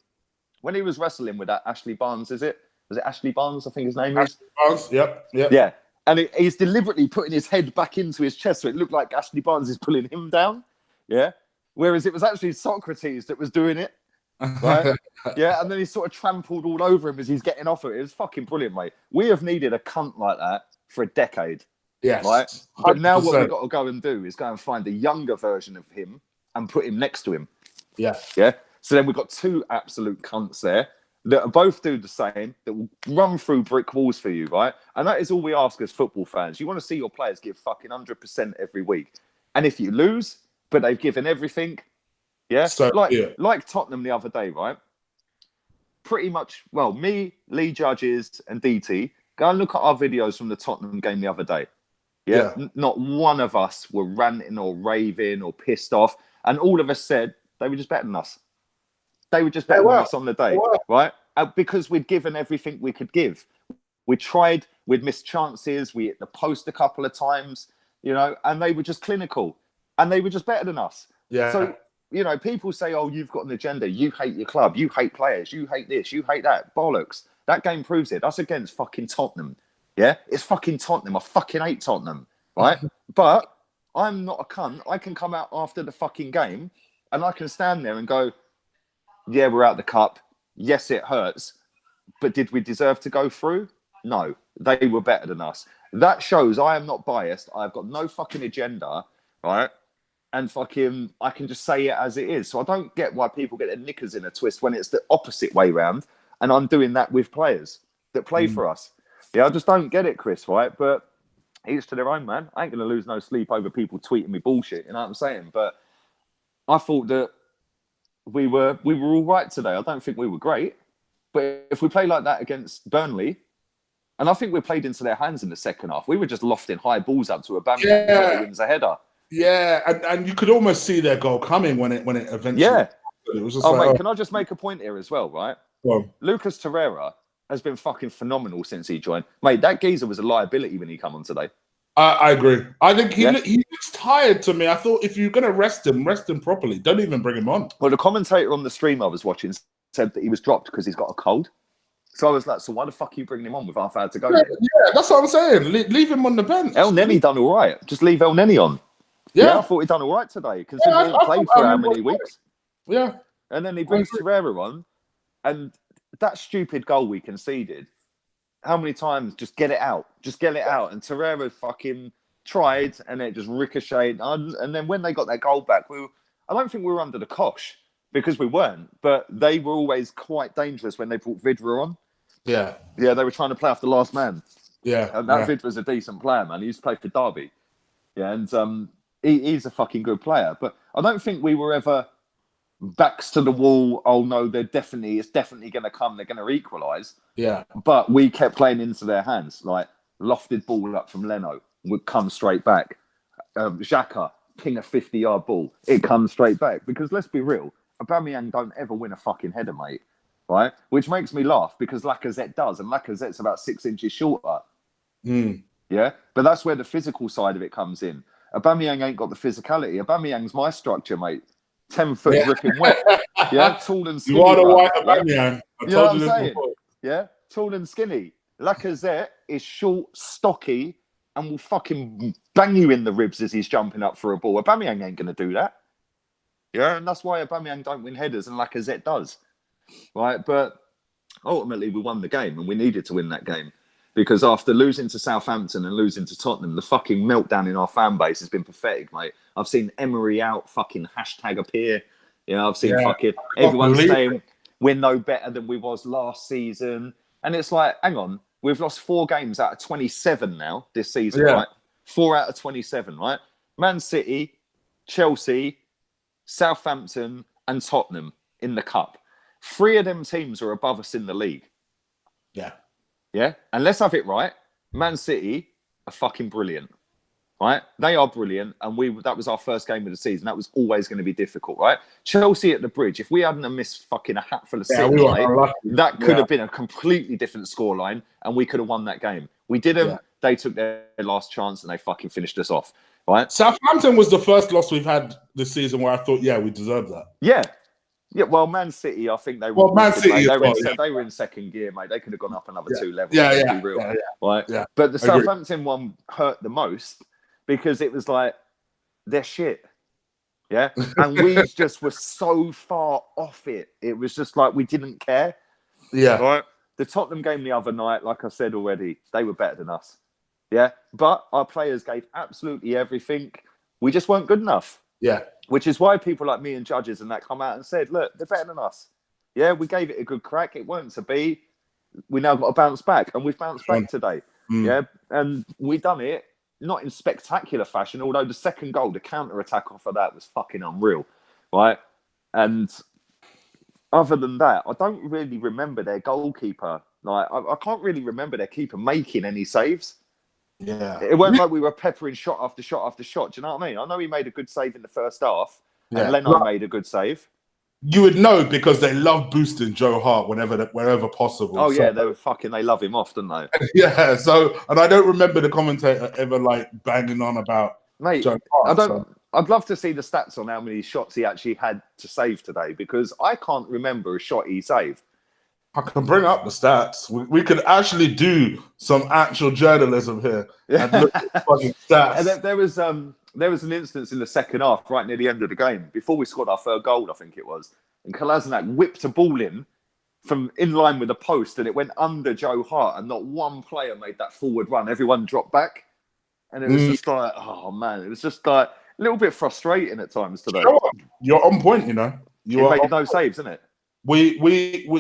Speaker 2: when he was wrestling with that Ashley Barnes, was it Ashley Barnes, I think his name is?
Speaker 1: Ashley Barnes, yep.
Speaker 2: Yeah, and he's deliberately putting his head back into his chest, so it looked like Ashley Barnes is pulling him down, whereas it was actually Socrates that was doing it, right? And then he sort of trampled all over him as he's getting off it. It was fucking brilliant, mate. We have needed a cunt like that for a decade.
Speaker 1: Yes.
Speaker 2: Right. But now what we've got to go and do is go and find a younger version of him and put him next to him. Yeah. Yeah. So then we've got 2 absolute cunts there that both do the same, that will run through brick walls for you, right? And that is all we ask as football fans. You want to see your players give fucking 100% every week. And if you lose, but they've given everything, so, like Tottenham the other day, right? Pretty much, well, me, Lee Judges and DT, go and look at our videos from the Tottenham game the other day. Yeah. Not one of us were ranting or raving or pissed off. And all of us said they were just better than us. They were just better than us on the day, right? Because we'd given everything we could give. We tried, we'd missed chances, we hit the post a couple of times, and they were just clinical. And they were just better than us. Yeah. So, people say, oh, you've got an agenda. You hate your club. You hate players. You hate this. You hate that. Bollocks. That game proves it. That's against fucking Tottenham. Yeah, it's fucking Tottenham. I fucking hate Tottenham, right? But I'm not a cunt. I can come out after the fucking game and I can stand there and go, yeah, we're out the cup. Yes, it hurts. But did we deserve to go through? No, they were better than us. That shows I am not biased. I've got no fucking agenda, right? And fucking, I can just say it as it is. So I don't get why people get their knickers in a twist when it's the opposite way round. And I'm doing that with players that play for us. Yeah, I just don't get it, Chris, right? But each to their own, man. I ain't going to lose no sleep over people tweeting me bullshit, you know what I'm saying? But I thought that we were all right today. I don't think we were great, but if we play like that against Burnley, and I think we played into their hands in the second half. We were just lofting high balls up to Aubameyang who never wins a header.
Speaker 1: Yeah, and you could almost see their goal coming when it eventually.
Speaker 2: Yeah.
Speaker 1: It was just
Speaker 2: mate, can I just make a point here as well, right?
Speaker 1: Well,
Speaker 2: Lucas Torreira has been fucking phenomenal since he joined. Mate, that geezer was a liability when he came on today.
Speaker 1: I agree. I think he looks tired to me. I thought if you're going to rest him properly. Don't even bring him on.
Speaker 2: Well, the commentator on the stream I was watching said that he was dropped because he's got a cold. So I was like, so why the fuck are you bringing him on with half hour to go?
Speaker 1: Yeah, that's what I'm saying. Leave him on the bench.
Speaker 2: El Neni done all right. Just leave El Neni on. Yeah, I thought he done all right today. Considering he didn't play for how many weeks.
Speaker 1: Yeah.
Speaker 2: And then he brings Torreira on. And that stupid goal we conceded, how many times? Just get it out. Just get it out. And Torreira fucking tried and it just ricocheted. And then when they got their goal back, I don't think we were under the cosh because we weren't. But they were always quite dangerous when they brought Vidra on.
Speaker 1: Yeah.
Speaker 2: Yeah, they were trying to play off the last man.
Speaker 1: Yeah.
Speaker 2: And that Vidra's a decent player, man. He used to play for Derby. Yeah, and he's a fucking good player. But I don't think we were ever backs to the wall. Oh no, it's definitely going to come. They're going to equalise.
Speaker 1: Yeah.
Speaker 2: But we kept playing into their hands. Like lofted ball up from Leno would come straight back. Xhaka ping a 50-yard ball. It comes straight back. Because let's be real, Aubameyang don't ever win a fucking header, mate. Right? Which makes me laugh because Lacazette does. And Lacazette's about 6 inches shorter. Yeah? But that's where the physical side of it comes in. Aubameyang ain't got the physicality. Aubameyang's my structure, mate. 10 foot ripping wet. Yeah, tall and skinny.
Speaker 1: You are the white Aubameyang.
Speaker 2: You know what I'm saying? Yeah, tall and skinny. Lacazette is short, stocky, and will fucking bang you in the ribs as he's jumping up for a ball. Aubameyang ain't going to do that. Yeah, and that's why Aubameyang don't win headers and Lacazette does. Right, but ultimately we won the game and we needed to win that game. Because after losing to Southampton and losing to Tottenham, the fucking meltdown in our fan base has been pathetic, mate. I've seen Emery out, fucking hashtag appear. You know, I've seen fucking everyone saying we're no better than we was last season. And it's like, hang on, we've lost 4 games out of 27 now this season, right? 4 out of 27, right? Man City, Chelsea, Southampton, and Tottenham in the cup. 3 of them teams are above us in the league.
Speaker 1: Yeah.
Speaker 2: Yeah, and let's have it right. Man City are fucking brilliant, right? They are brilliant, and that was our first game of the season. That was always going to be difficult, right? Chelsea at the Bridge. If we hadn't have missed fucking a hatful of City, that could have been a completely different scoreline, and we could have won that game. We didn't. Yeah. They took their last chance, and they fucking finished us off, right?
Speaker 1: Southampton was the first loss we've had this season where I thought, yeah, we deserved that.
Speaker 2: Yeah. Yeah, well, Man City, I think they were.
Speaker 1: Well, Man City,
Speaker 2: they were in second gear, mate. They could have gone up another 2 levels. Right?
Speaker 1: Yeah.
Speaker 2: But the Southampton one hurt the most because it was like they're shit. Yeah, and we just were so far off it. It was just like we didn't care.
Speaker 1: Yeah.
Speaker 2: Right. The Tottenham game the other night, like I said already, they were better than us. Yeah, but our players gave absolutely everything. We just weren't good enough.
Speaker 1: Yeah.
Speaker 2: Which is why people like me and judges and that come out and said, look, they're better than us. Yeah, we gave it a good crack. It weren't to be. We now got to bounce back. And we've bounced back today. Yeah, and we done it, not in spectacular fashion, although the second goal, the counter-attack off of that was fucking unreal. Right? And other than that, I don't really remember their goalkeeper. Like, I can't really remember their keeper making any saves.
Speaker 1: Yeah,
Speaker 2: it weren't like we were peppering shot after shot after shot. Do you know what I mean? I know he made a good save in the first half, and Leno made a good save.
Speaker 1: You would know because they love boosting Joe Hart wherever possible.
Speaker 2: Oh yeah, they love him off, don't they?
Speaker 1: Yeah. So, and I don't remember the commentator ever like banging on about Joe Hart.
Speaker 2: I'd love to see the stats on how many shots he actually had to save today because I can't remember a shot he saved.
Speaker 1: I can bring up the stats. We could actually do some actual journalism here and look at the fucking stats.
Speaker 2: And there was an instance in the second half, right near the end of the game, before we scored our third goal, I think it was, and Kolasinac whipped a ball in from in line with the post, and it went under Joe Hart, and not one player made that forward run. Everyone dropped back, and it was just like, oh man, it was just like a little bit frustrating at times today.
Speaker 1: You're on point, you know.
Speaker 2: You made no saves, isn't it?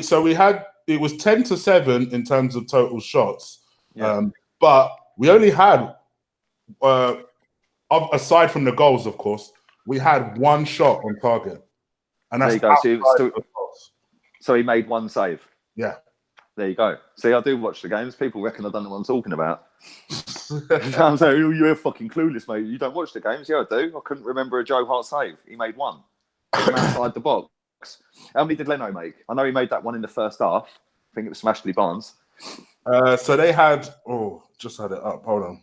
Speaker 1: So we had it was 10-7 in terms of total shots, but we only had aside from the goals, of course, we had 1 shot on target. and
Speaker 2: There
Speaker 1: that's
Speaker 2: you go. So he made one save.
Speaker 1: Yeah.
Speaker 2: There you go. See, I do watch the games. People reckon I don't know what I'm talking about. I'm saying, oh, you're fucking clueless, mate. You don't watch the games? Yeah, I do. I couldn't remember a Joe Hart save. He made one from outside the box. How many did Leno make? I know he made that one in the first half. I think it was Ashley Barnes.
Speaker 1: So they had. Oh, just had it up. Hold on.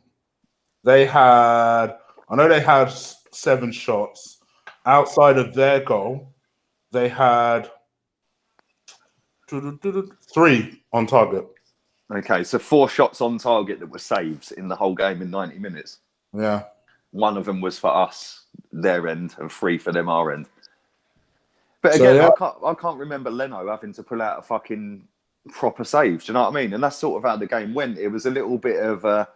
Speaker 1: They had. I know they had 7 shots outside of their goal. They had 3 on target.
Speaker 2: Okay, so 4 shots on target that were saves in the whole game in 90 minutes.
Speaker 1: Yeah.
Speaker 2: One of them was for us, their end, and 3 for them, our end. But again, I can't remember Leno having to pull out a fucking proper save. Do you know what I mean? And that's sort of how the game went. It was a little bit of a...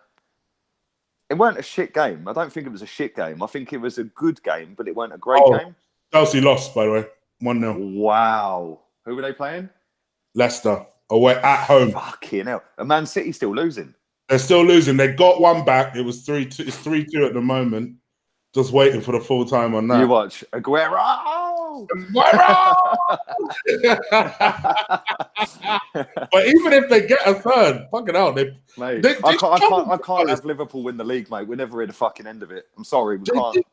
Speaker 2: It weren't a shit game. I don't think it was a shit game. I think it was a good game, but it weren't a great game.
Speaker 1: Chelsea lost, by the way. 1-0.
Speaker 2: Wow. Who were they playing?
Speaker 1: Leicester. Away at home.
Speaker 2: Fucking hell. And Man City still losing.
Speaker 1: They're still losing. They got one back. It was 3-2. It's 3-2 at the moment. Just waiting for the full time on that.
Speaker 2: You watch Aguero.
Speaker 1: But even if they get a third, fucking hell,
Speaker 2: I can't have Liverpool win the league, mate. We're never at the fucking end of it. I'm sorry, we can't.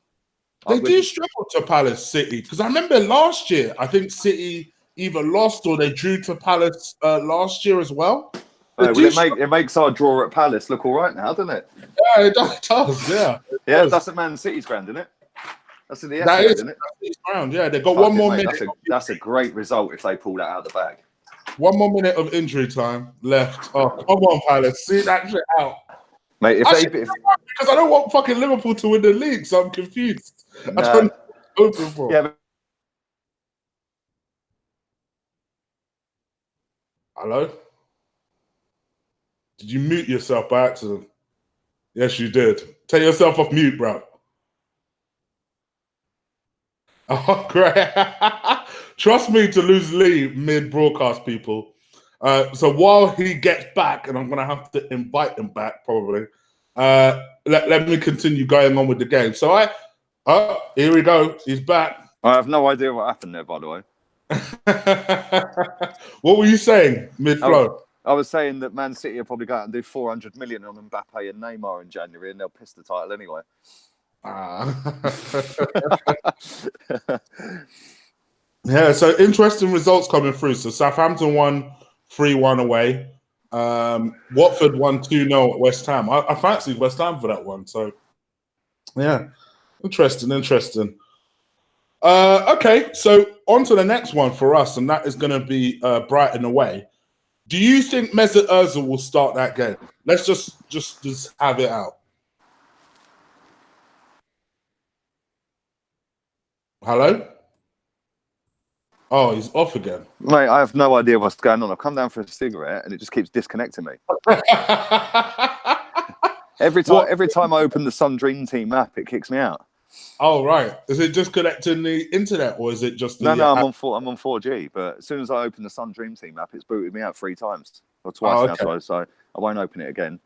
Speaker 1: They do struggle to Palace City because I remember last year. I think City either lost or they drew to Palace last year as well.
Speaker 2: It makes our draw at Palace look all right now, doesn't it?
Speaker 1: Yeah, it does. Yeah,
Speaker 2: that's at Man City's ground, isn't it? That's in the
Speaker 1: that is, isn't it? Ground. Yeah, they've got one more minute.
Speaker 2: That's a great result if they pull that out of the bag.
Speaker 1: 1 more minute of injury time left. Oh, come on, Palace, see that shit out,
Speaker 2: mate.
Speaker 1: Because I don't want fucking Liverpool to win the league, so I'm confused. I don't know for.
Speaker 2: Yeah.
Speaker 1: Hello? Did you mute yourself by accident? Yes, you did. Take yourself off mute, bro. Oh, great. Trust me to lose Lee mid-broadcast, people. So while he gets back, and I'm going to have to invite him back probably, let me continue going on with the game. So here we go. He's back.
Speaker 2: I have no idea what happened there, by the way.
Speaker 1: What were you saying mid-flow?
Speaker 2: I was saying that Man City will probably go out and do 400 million on Mbappe and Neymar in January, and they'll piss the title anyway.
Speaker 1: Yeah, so interesting results coming through. So Southampton won 3-1 away. Watford won 2-0 at West Ham. I fancied West Ham for that one. So, yeah, interesting. Okay, so on to the next one for us, and that is going to be Brighton away. Do you think Mesut Ozil will start that game? Let's just have it out. Hello? Oh, he's off again.
Speaker 2: Mate, I have no idea what's going on. I've come down for a cigarette and it just keeps disconnecting me. Every time I open the Sun Dream Team app, it kicks me out.
Speaker 1: Oh, right. Is it just connecting the internet or is it just the
Speaker 2: No, I'm on 4G, but as soon as I open the Sun Dream Team app, it's booted me out 3 times or twice now, so I won't open it again.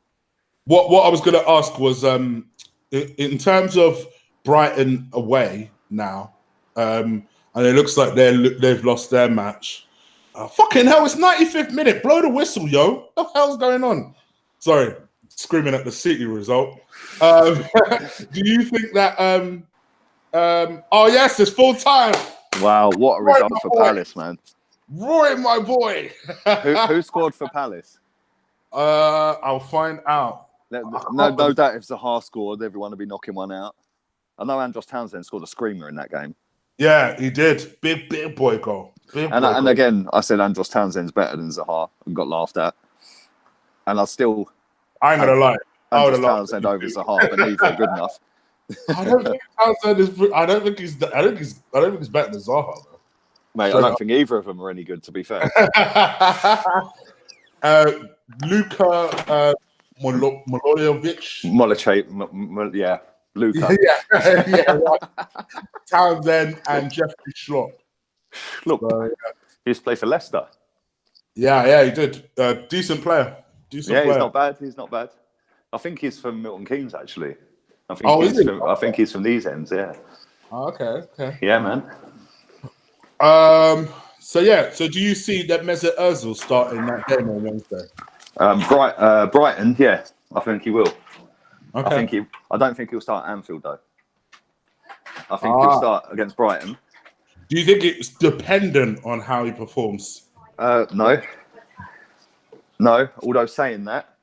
Speaker 1: What I was going to ask was, in terms of Brighton away now, and it looks like they've lost their match. Fucking hell, it's 95th minute. Blow the whistle, yo. What the hell's going on? Sorry, screaming at the City result. Do you think that... oh, yes, it's full time.
Speaker 2: Wow, what a result for Palace, man.
Speaker 1: Roy, my boy.
Speaker 2: Who scored for Palace?
Speaker 1: I'll find out.
Speaker 2: No doubt if Zaha scored, everyone would be knocking one out. I know Andros Townsend scored a screamer in that game.
Speaker 1: Yeah, he did. Big boy goal.
Speaker 2: And again, I said Andros Townsend's better than Zaha and got laughed at. And I ain't
Speaker 1: gonna lie.
Speaker 2: Andros Townsend over Zaha, but neither good enough.
Speaker 1: I don't think Townsend is. I don't think he's better than Zaha, though.
Speaker 2: Mate, I don't think either of them are any good, to be fair.
Speaker 1: Luka Molojevic.
Speaker 2: Yeah. Luka.
Speaker 1: yeah. Right. Townsend and Jeffrey Schlupp.
Speaker 2: Look, he used to play for Leicester.
Speaker 1: Yeah, he did. Decent player.
Speaker 2: He's not bad. I think he's from Milton Keynes, actually. I think he's from these ends, yeah.
Speaker 1: Oh, okay.
Speaker 2: Yeah, man.
Speaker 1: So do you see that Mesut Ozil starting that game on Wednesday?
Speaker 2: Brighton, yeah, I think he will.
Speaker 1: Okay.
Speaker 2: I don't think he'll start at Anfield though. I think he'll start against Brighton.
Speaker 1: Do you think it's dependent on how he performs?
Speaker 2: No. Although saying that,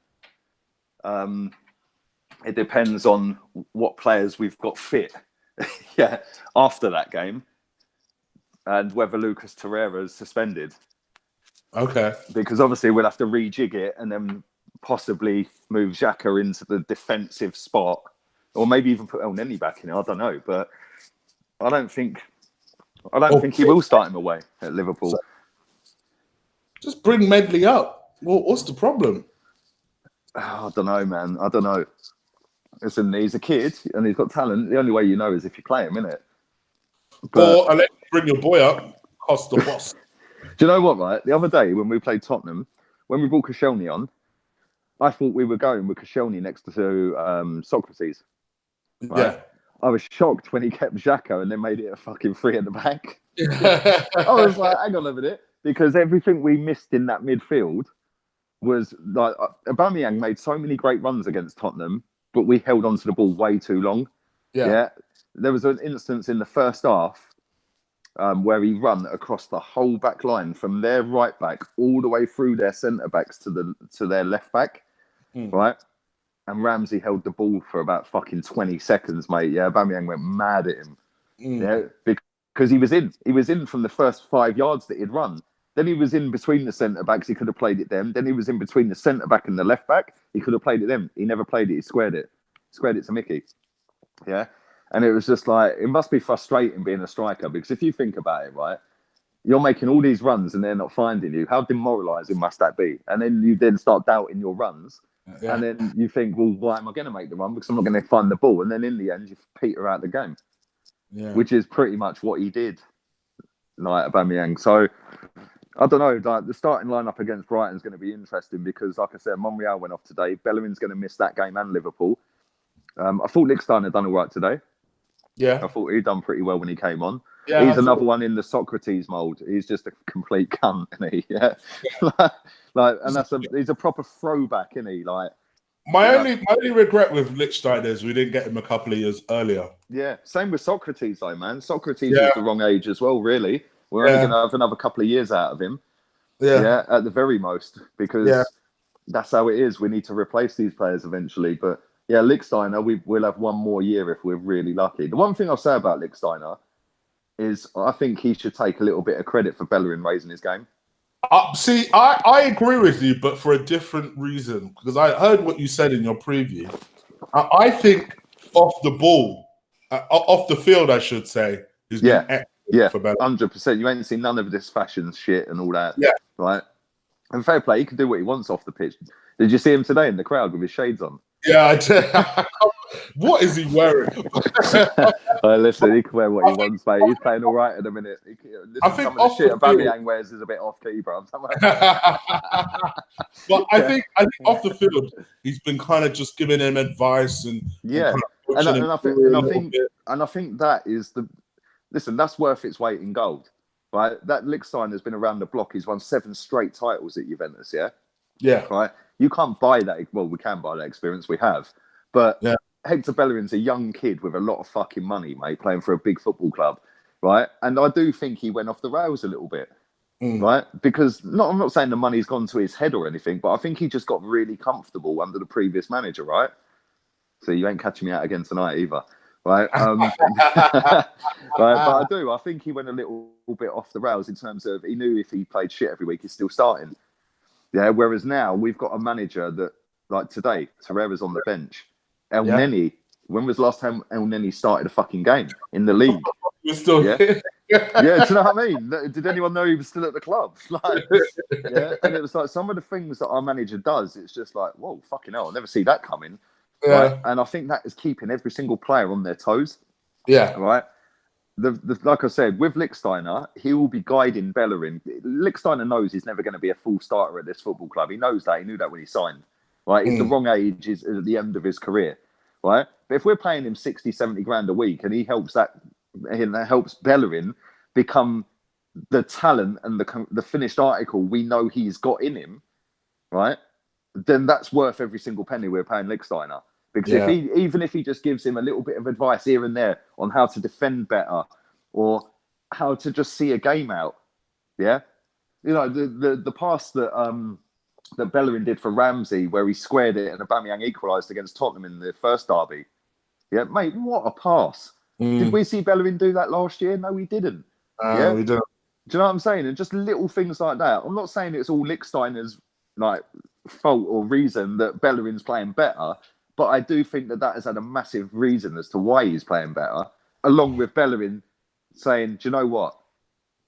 Speaker 2: it depends on what players we've got fit. Yeah, after that game, and whether Lucas Torreira is suspended.
Speaker 1: Okay.
Speaker 2: Because obviously we'll have to rejig it and then possibly move Xhaka into the defensive spot, or maybe even put El Neni back in it. I don't know, but I don't think he will start him away at Liverpool.
Speaker 1: So, just bring Medley up. Well, what's the problem?
Speaker 2: I don't know, man. I don't know. Listen, he's a kid and he's got talent. The only way you know is if you play him, innit?
Speaker 1: Or unless you bring your boy up, cost the boss.
Speaker 2: Do you know what, right? The other day when we played Tottenham, when we brought Koscielny on, I thought we were going with Koscielny next to Socrates. Right?
Speaker 1: Yeah.
Speaker 2: I was shocked when he kept Xhaka and then made it a fucking three at the back. I was like, hang on a minute. Because everything we missed in that midfield was like, Aubameyang made so many great runs against Tottenham, but we held on to the ball way too long. Yeah. There was an instance in the first half where he run across the whole back line from their right back all the way through their centre backs to their left back, right? And Ramsey held the ball for about fucking 20 seconds, mate. Yeah, Aubameyang went mad at him. Yeah, because he was in from the first 5 yards that he'd run. Then he was in between the centre backs. He could have played it them. Then he was in between the centre back and the left back. He could have played it them. He never played it. He squared it to Mickey. Yeah. And it was just like, it must be frustrating being a striker, because if you think about it, right, you're making all these runs and they're not finding you. How demoralising must that be? And then you then start doubting your runs. Yeah. And then you think, well, why am I going to make the run? Because I'm not going to find the ball. And then in the end, you peter out the game, which is pretty much what he did, like Aubameyang. So, I don't know, like the starting lineup against Brighton is going to be interesting because, like I said, Monreal went off today. Bellerin's going to miss that game and Liverpool. I thought Lichtsteiner had done all right today.
Speaker 1: Yeah.
Speaker 2: I thought he'd done pretty well when he came on.
Speaker 1: Yeah,
Speaker 2: he's another one in the Socrates mould. He's just a complete cunt, isn't he? Yeah. He's a proper throwback, isn't he? Like
Speaker 1: my only regret with Lichtsteiner is we didn't get him a couple of years earlier.
Speaker 2: Yeah. Same with Socrates though, man. Socrates is the wrong age as well, really. We're only gonna have another couple of years out of him. Yeah, at the very most, because that's how it is. We need to replace these players eventually. But yeah, Lichtsteiner, we'll have one more year if we're really lucky. The one thing I'll say about Lichtsteiner is I think he should take a little bit of credit for Bellerin raising his game.
Speaker 1: See, I agree with you, but for a different reason. Because I heard what you said in your preview. I think off the ball, off the field, I should say, he's been excellent for Bellerin.
Speaker 2: 100%. You ain't seen none of this fashion shit and all that.
Speaker 1: Yeah.
Speaker 2: Right? And fair play, he can do what he wants off the pitch. Did you see him today in the crowd with his shades on?
Speaker 1: Yeah, I did. What is he wearing?
Speaker 2: Listen, he can wear what he wants, mate. He's playing all right in a minute. I think some of the shit Aubameyang wears is a bit off key, bro.
Speaker 1: But I think off the field, he's been kind of just giving him advice and
Speaker 2: I think that is that's worth its weight in gold, right? That Lichtsteiner has been around the block. He's won 7 straight titles at Juventus. Yeah, right. You can't buy that. Well, we can buy that experience. We have. But Hector Bellerin's a young kid with a lot of fucking money, mate, playing for a big football club, right? And I do think he went off the rails a little bit, right? Because I'm not saying the money's gone to his head or anything, but I think he just got really comfortable under the previous manager, right? So you ain't catching me out again tonight either, right? Right. But I think he went a little bit off the rails in terms of he knew if he played shit every week, he's still starting. Yeah, whereas now we've got a manager that, like today, Torreira's on the bench. El Neni, when was the last time El Neni started a fucking game in the league?
Speaker 1: You're still
Speaker 2: here. Do you know what I mean? Did anyone know he was still at the club? And it was like some of the things that our manager does, it's just like, whoa, fucking hell, I'll never see that coming.
Speaker 1: Yeah.
Speaker 2: Right? And I think that is keeping every single player on their toes.
Speaker 1: Yeah.
Speaker 2: Right? Like I said, with Lichtsteiner, he will be guiding Bellerin. Lichtsteiner knows he's never going to be a full starter at this football club. He knows that. He knew that when he signed. Right? He's the wrong age. He's at the end of his career. Right? But if we're paying him 60, 70 grand a week and he helps Bellerin become the talent and the finished article we know he's got in him, right? Then that's worth every single penny we're paying Lichtsteiner. Because even if he just gives him a little bit of advice here and there on how to defend better or how to just see a game out, yeah, you know, the pass that Bellerin did for Ramsey, where he squared it and Aubameyang equalised against Tottenham in the first derby. Yeah, mate, what a pass! Did we see Bellerin do that last year? No, we didn't. Yeah,
Speaker 1: we didn't.
Speaker 2: Do you know what I'm saying? And just little things like that. I'm not saying it's all Lichtsteiner's like fault or reason that Bellerin's playing better, but I do think that has had a massive reason as to why he's playing better, along with Bellerin saying, do you know what?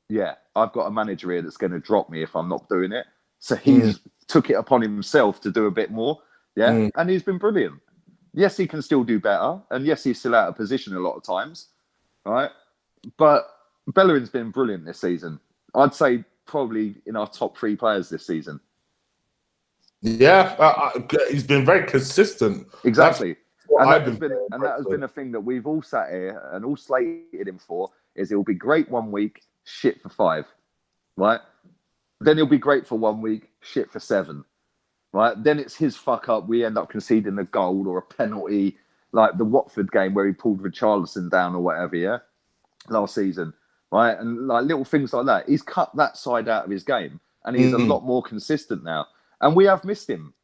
Speaker 2: Yeah, I've got a manager here that's going to drop me if I'm not doing it. So he's took it upon himself to do a bit more. Yeah, and he's been brilliant. Yes, he can still do better. And yes, he's still out of position a lot of times. Right? But Bellerin's been brilliant this season. I'd say probably in our top 3 players this season.
Speaker 1: Yeah, he's been very consistent.
Speaker 2: Exactly. And that has been a thing that we've all sat here and all slated him for, is he'll be great 1 week, shit for 5. Right? Then he'll be great for 1 week, shit for 7. Right? Then it's his fuck up. We end up conceding a goal or a penalty, like the Watford game where he pulled Richarlison down or whatever, yeah? Last season. Right? And like little things like that. He's cut that side out of his game and he's a lot more consistent now. And we have missed him.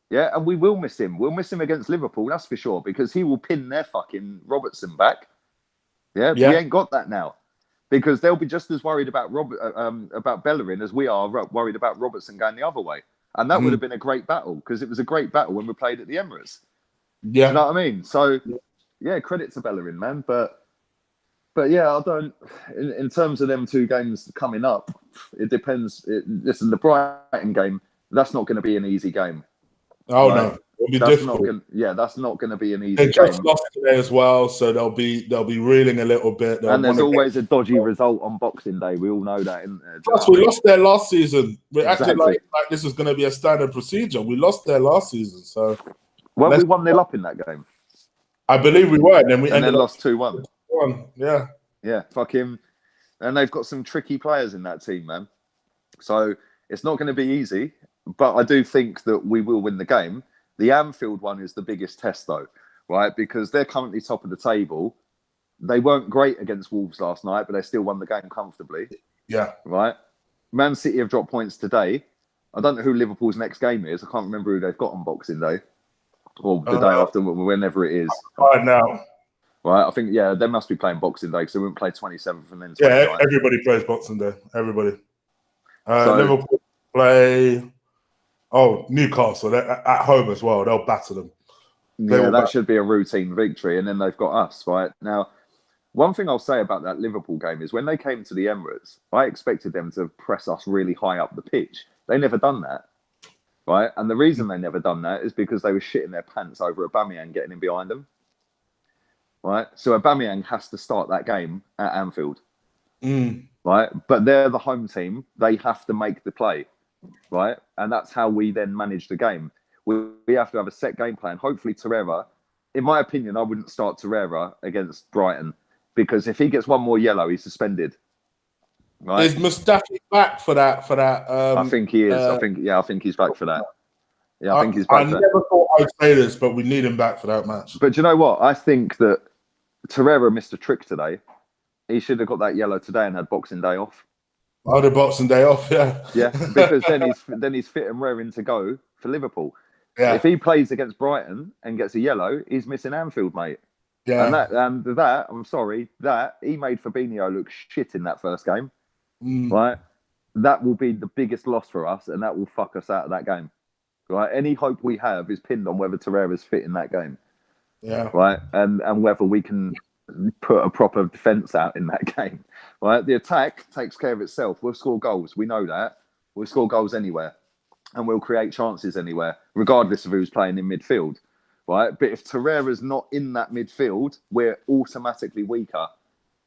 Speaker 2: Yeah, and we will miss him. We'll miss him against Liverpool, that's for sure, because he will pin their fucking Robertson back. Yeah, we ain't got that now. Because they'll be just as worried about Bellerin as we are worried about Robertson going the other way. And that would have been a great battle, because it was a great battle when we played at the Emirates. Yeah. Do you know what I mean? So, yeah, credit to Bellerin, man. But yeah, I don't. In terms of them 2 games coming up, it depends. Listen, the Brighton game, that's not going to be an easy game.
Speaker 1: Oh right? No, it'll be difficult.
Speaker 2: That's not going to be an easy
Speaker 1: game.
Speaker 2: They
Speaker 1: just lost today as well, so they'll be reeling a little bit.
Speaker 2: And there's always a dodgy result on Boxing Day. We all know that, isn't there?
Speaker 1: Plus, we lost there last season. We acted like this was going to be a standard procedure. We lost there last season, so
Speaker 2: we 1-0 up in that game.
Speaker 1: I believe we were, and then we ended
Speaker 2: lost 2-1.
Speaker 1: Yeah.
Speaker 2: Yeah, fuck him. And they've got some tricky players in that team, man. So it's not going to be easy, but I do think that we will win the game. The Anfield one is the biggest test, though, right? Because they're currently top of the table. They weren't great against Wolves last night, but they still won the game comfortably.
Speaker 1: Yeah.
Speaker 2: Right? Man City have dropped points today. I don't know who Liverpool's next game is. I can't remember who they've got on Boxing Day. Or the day after, whenever it is.
Speaker 1: Right now.
Speaker 2: Right, I think, they must be playing Boxing Day because they wouldn't play 27th and then 29th.
Speaker 1: Yeah, everybody plays Boxing Day. Everybody. Liverpool play Newcastle. They're at home as well. They'll batter them.
Speaker 2: That should be a routine victory. And then they've got us, right? Now, one thing I'll say about that Liverpool game is when they came to the Emirates, I expected them to press us really high up the pitch. They never done that, right? And the reason they never done that is because they were shitting their pants over Aubameyang getting in behind them. Right, so Aubameyang has to start that game at Anfield, right? But they're the home team; they have to make the play, right? And that's how we then manage the game. We have to have a set game plan. Hopefully, Torreira. In my opinion, I wouldn't start Torreira against Brighton because if he gets 1 more yellow, he's suspended. Right?
Speaker 1: Is Mustafi back for that?
Speaker 2: I think he is. I think he's back for that. Yeah, I think he's back.
Speaker 1: I never thought I'd say this, but we need him back for that match.
Speaker 2: But you know what? I think that Torreira missed a trick today. He should have got that yellow today and had Boxing Day off.
Speaker 1: Oh, the Boxing Day off, yeah.
Speaker 2: Yeah, because then he's fit and raring to go for Liverpool. Yeah. If he plays against Brighton and gets a yellow, he's missing Anfield, mate. Yeah. And that I'm sorry, that he made Fabinho look shit in that first game. Right? That will be the biggest loss for us, and that will fuck us out of that game. Right? Any hope we have is pinned on whether Torreira's fit in that game.
Speaker 1: Yeah.
Speaker 2: Right. And whether we can put a proper defence out in that game. Right. The attack takes care of itself. We'll score goals. We know that. We'll score goals anywhere. And we'll create chances anywhere, regardless of who's playing in midfield. Right. But if Torreira's not in that midfield, we're automatically weaker.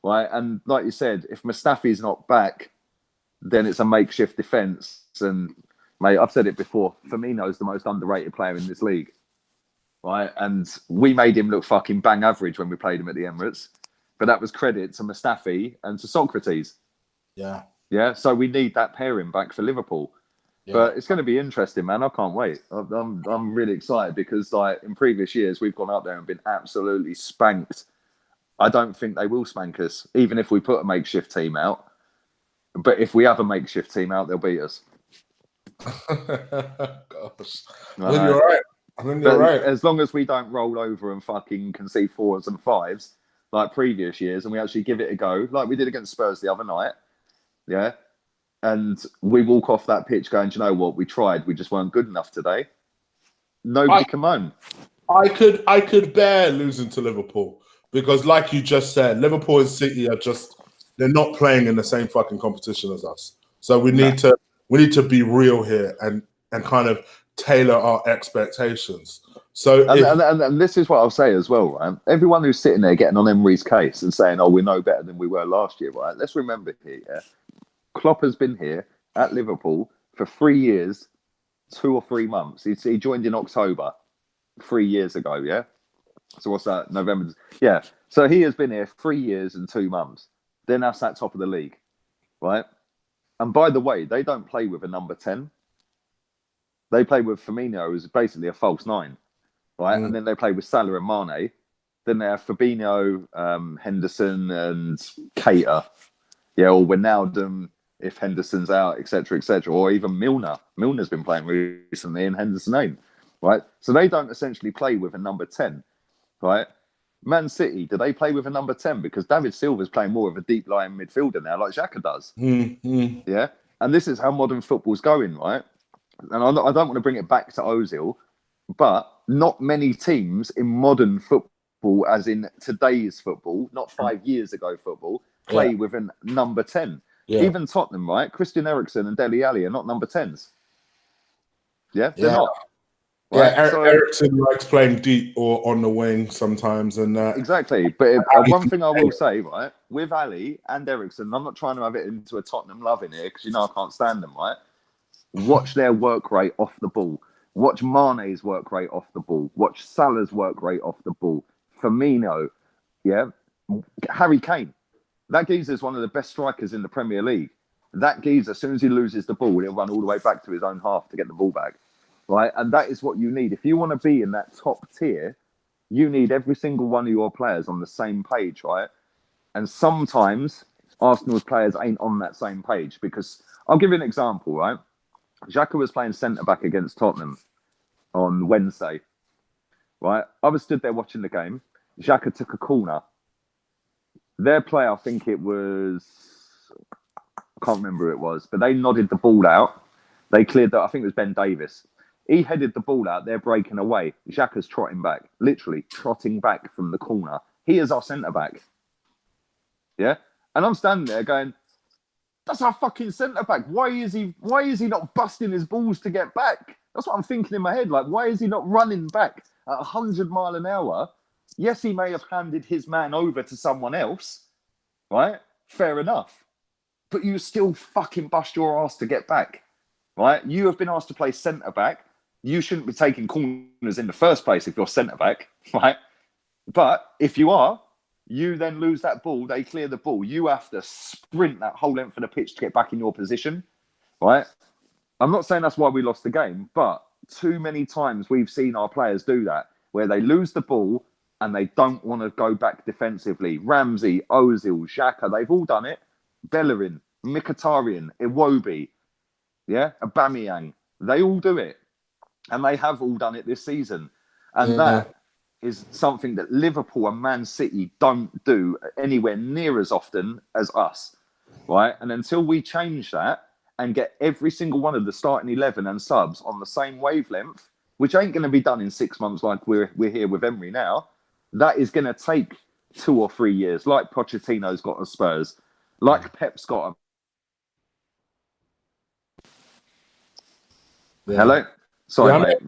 Speaker 2: Right. And like you said, if Mustafi's not back, then it's a makeshift defence. And mate, I've said it before, Firmino's the most underrated player in this league. Right, and we made him look fucking bang average when we played him at the Emirates, but that was credit to Mustafi and to Socrates. Yeah. So we need that pairing back for Liverpool.
Speaker 1: Yeah.
Speaker 2: But it's going to be interesting, man. I can't wait. I'm really excited because, like, in previous years, we've gone up there and been absolutely spanked. I don't think they will spank us, even if we put a makeshift team out. But if we have a makeshift team out, they'll beat us.
Speaker 1: Gosh. I think you're right. I think you're right.
Speaker 2: As long as we don't roll over and fucking concede 4s and 5s like previous years, and we actually give it a go, like we did against Spurs the other night, yeah, and we walk off that pitch going, do you know what? We tried. We just weren't good enough today. Nobody can moan.
Speaker 1: I could bear losing to Liverpool because, like you just said, Liverpool and City are they're not playing in the same fucking competition as us. So we need to be real here and kind of tailor our expectations. So
Speaker 2: and this is what I'll say as well, right? Everyone who's sitting there getting on Emery's case and saying, "Oh, we're no better than we were last year," right? Let's remember here, yeah? Klopp has been here at Liverpool for 3 years, 2 or 3 months. He joined in October 3 years ago, yeah? So what's that? November? Yeah. So he has been here 3 years and 2 months. Then that's at top of the league, right? And by the way, they don't play with a number 10. They play with Firmino, who's basically a false 9, right? And then they play with Salah and Mane. Then they have Fabinho, Henderson, and Keita. Yeah, or Wijnaldum if Henderson's out, etc., etc., or even Milner. Milner's been playing recently, and Henderson ain't, right? So they don't essentially play with a number 10, right? Man City, do they play with a number 10? Because David Silva's playing more of a deep lying midfielder now, like Xhaka does. Yeah, and this is how modern football's going, right? And I don't want to bring it back to Ozil, but not many teams in modern football, as in today's football, not 5 years ago football, play with a number 10. Yeah. Even Tottenham, right? Christian Eriksen and Dele Alli are not number 10s. Yeah, they're not.
Speaker 1: Right? Yeah, Eriksen likes playing deep or on the wing sometimes, and
Speaker 2: exactly. But one thing I will say, right, with Ali and Eriksen, I'm not trying to have it into a Tottenham love in here because you know I can't stand them, right? Watch their work rate off the ball. Watch Mane's work rate off the ball. Watch Salah's work rate off the ball. Firmino, yeah, Harry Kane. That geezer's one of the best strikers in the Premier League. That geezer, as soon as he loses the ball, he'll run all the way back to his own half to get the ball back. Right? And that is what you need. If you want to be in that top tier, you need every single one of your players on the same page, right? And sometimes Arsenal's players ain't on that same page because I'll give you an example, right? Xhaka was playing centre-back against Tottenham on Wednesday, right? I was stood there watching the game. Xhaka took a corner. Their player, I think it was, I can't remember who it was, but they nodded the ball out. They cleared that. I think it was Ben Davis. He headed the ball out. They're breaking away. Xhaka's trotting back, literally trotting back from the corner. He is our centre-back. Yeah? And I'm standing there going, that's our fucking centre-back. Why is he not busting his balls to get back? That's what I'm thinking in my head. Like, why is he not running back at 100 miles an hour? Yes, he may have handed his man over to someone else, right? Fair enough. But you still fucking bust your ass to get back, right? You have been asked to play centre-back. You shouldn't be taking corners in the first place if you're centre-back, right? But if you are, you then lose that ball. They clear the ball. You have to sprint that whole length of the pitch to get back in your position, right? I'm not saying that's why we lost the game, but too many times we've seen our players do that, where they lose the ball and they don't want to go back defensively. Ramsey, Ozil, Xhaka, they've all done it. Bellerin, Mkhitaryan, Iwobi, yeah, Aubameyang, they all do it. And they have all done it this season. And that is something that Liverpool and Man City don't do anywhere near as often as us, right? And until we change that and get every single one of the starting 11 and subs on the same wavelength, which ain't going to be done in 6 months like we're here with Emery now, that is going to take 2 or 3 years, like Pochettino's got at Spurs, like Pep's got. Hello? Sorry, mate.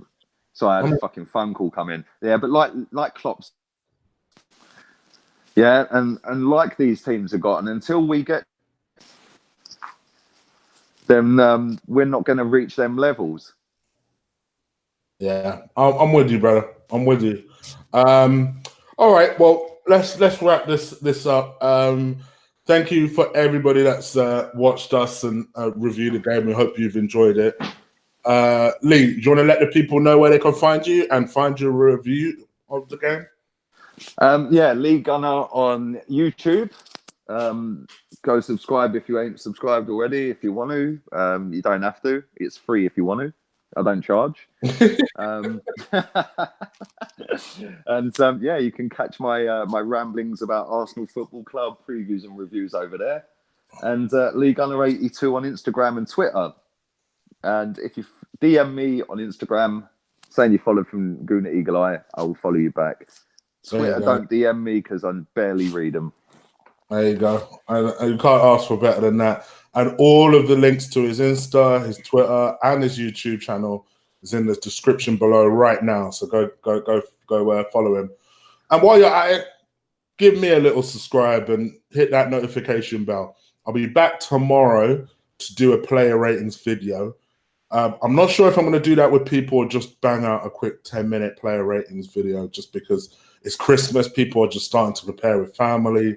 Speaker 2: Sorry, I had a fucking phone call come in. Yeah, but like Klopp's. Yeah, and like these teams have got, and until we get them, we're not going to reach them levels.
Speaker 1: Yeah, I'm with you, brother. I'm with you. All right, well, let's wrap this up. Thank you for everybody that's watched us and reviewed the game. We hope you've enjoyed it. Lee, do you want to let the people know where they can find you and find your review of the game?
Speaker 2: Yeah, Lee Gunner on YouTube. Go subscribe if you ain't subscribed already. If you want to, you don't have to. It's free if you want to. I don't charge. Yeah, you can catch my my ramblings about Arsenal Football Club previews and reviews over there. And Lee Gunner 82 on Instagram and Twitter. And if you DM me on Instagram saying you followed from Guna Eagle Eye, I will follow you back. Twitter, don't DM me because I barely read them.
Speaker 1: There you go. And you can't ask for better than that. And all of the links to his Insta, his Twitter, and his YouTube channel is in the description below right now. So go follow him. And while you're at it, give me a little subscribe and hit that notification bell. I'll be back tomorrow to do a player ratings video. I'm not sure if I'm going to do that with people or just bang out a quick 10-minute player ratings video just because it's Christmas. People are just starting to prepare with family.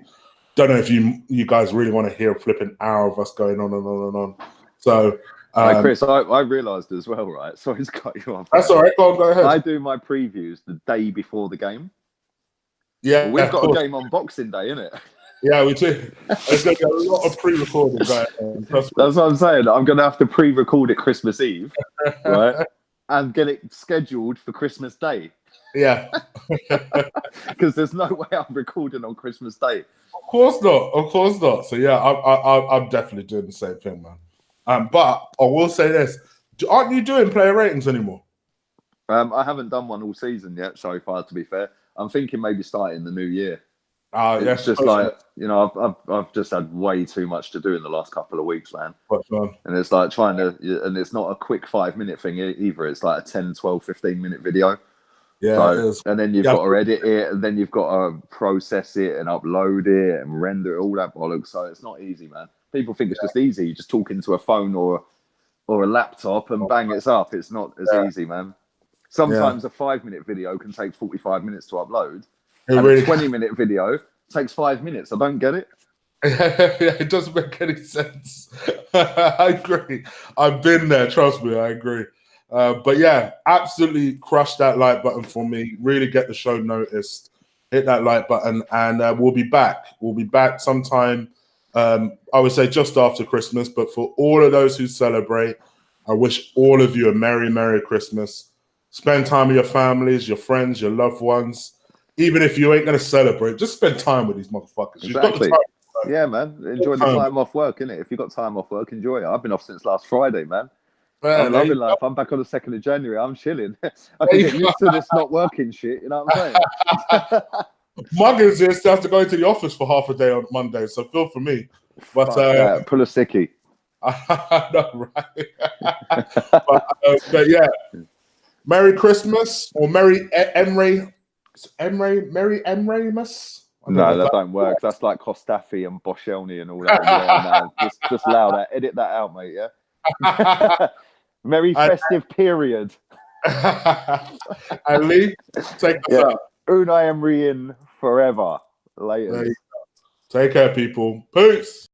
Speaker 1: Don't know if you guys really want to hear a flipping hour of us going on and on and on. So,
Speaker 2: Chris, I realised as well, right? Sorry to cut you off.
Speaker 1: That's all right. Go ahead.
Speaker 2: I do my previews the day before the game.
Speaker 1: Yeah,
Speaker 2: well, we've got a game on Boxing Day, innit?
Speaker 1: Yeah, we do. There's going to be a lot of pre-recording going on.
Speaker 2: That's what I'm saying. I'm going to have to pre-record it Christmas Eve, right? And get it scheduled for Christmas Day.
Speaker 1: Yeah.
Speaker 2: Because there's no way I'm recording on Christmas Day.
Speaker 1: Of course not. Of course not. So, yeah, I'm definitely doing the same thing, man. But I will say this. Aren't you doing player ratings anymore?
Speaker 2: I haven't done one all season yet, so far, to be fair. I'm thinking maybe starting the new year. It's just like, you know, I've just had way too much to do in the last couple of weeks, man. And it's like trying to, and it's not a quick 5-minute thing either. It's like a 10, 12, 15-minute video.
Speaker 1: Yeah,
Speaker 2: so,
Speaker 1: it is.
Speaker 2: And then you've got to edit it, and then you've got to process it and upload it and render it, all that bollocks. So it's not easy, man. People think it's just easy. You just talk into a phone or a laptop and bang, it's up. It's not as easy, man. Sometimes a 5-minute video can take 45 minutes to upload. And a 20-minute video takes 5 minutes. I don't get it.
Speaker 1: It doesn't make any sense. I agree. I've been there. Trust me, I agree. But yeah, absolutely crush that like button for me. Really get the show noticed. Hit that like button, and we'll be back. We'll be back sometime, I would say just after Christmas. But for all of those who celebrate, I wish all of you a Merry, Merry Christmas. Spend time with your families, your friends, your loved ones. Even if you ain't going to celebrate, just spend time with these motherfuckers.
Speaker 2: Exactly. Yeah, man. Enjoy the time off work, innit? If you've got time off work, enjoy it. I've been off since last Friday, man. I'm loving life. I'm back on the 2nd of January. I'm chilling. I can get used to this not working shit. You know what I'm saying?
Speaker 1: Muggins here still has to go into the office for half a day on Monday, so feel for me. But
Speaker 2: pull a sickie.
Speaker 1: I know, right? but yeah, Merry Christmas or Merry Merry Emremus?
Speaker 2: No, that don't work. That's like Costafi and Boshelny and all that. Yeah, no, just allow that. Edit that out, mate. Yeah. Merry festive period.
Speaker 1: And Lee, take us out.
Speaker 2: Unai Emery in forever. Later.
Speaker 1: Take care, people. Peace.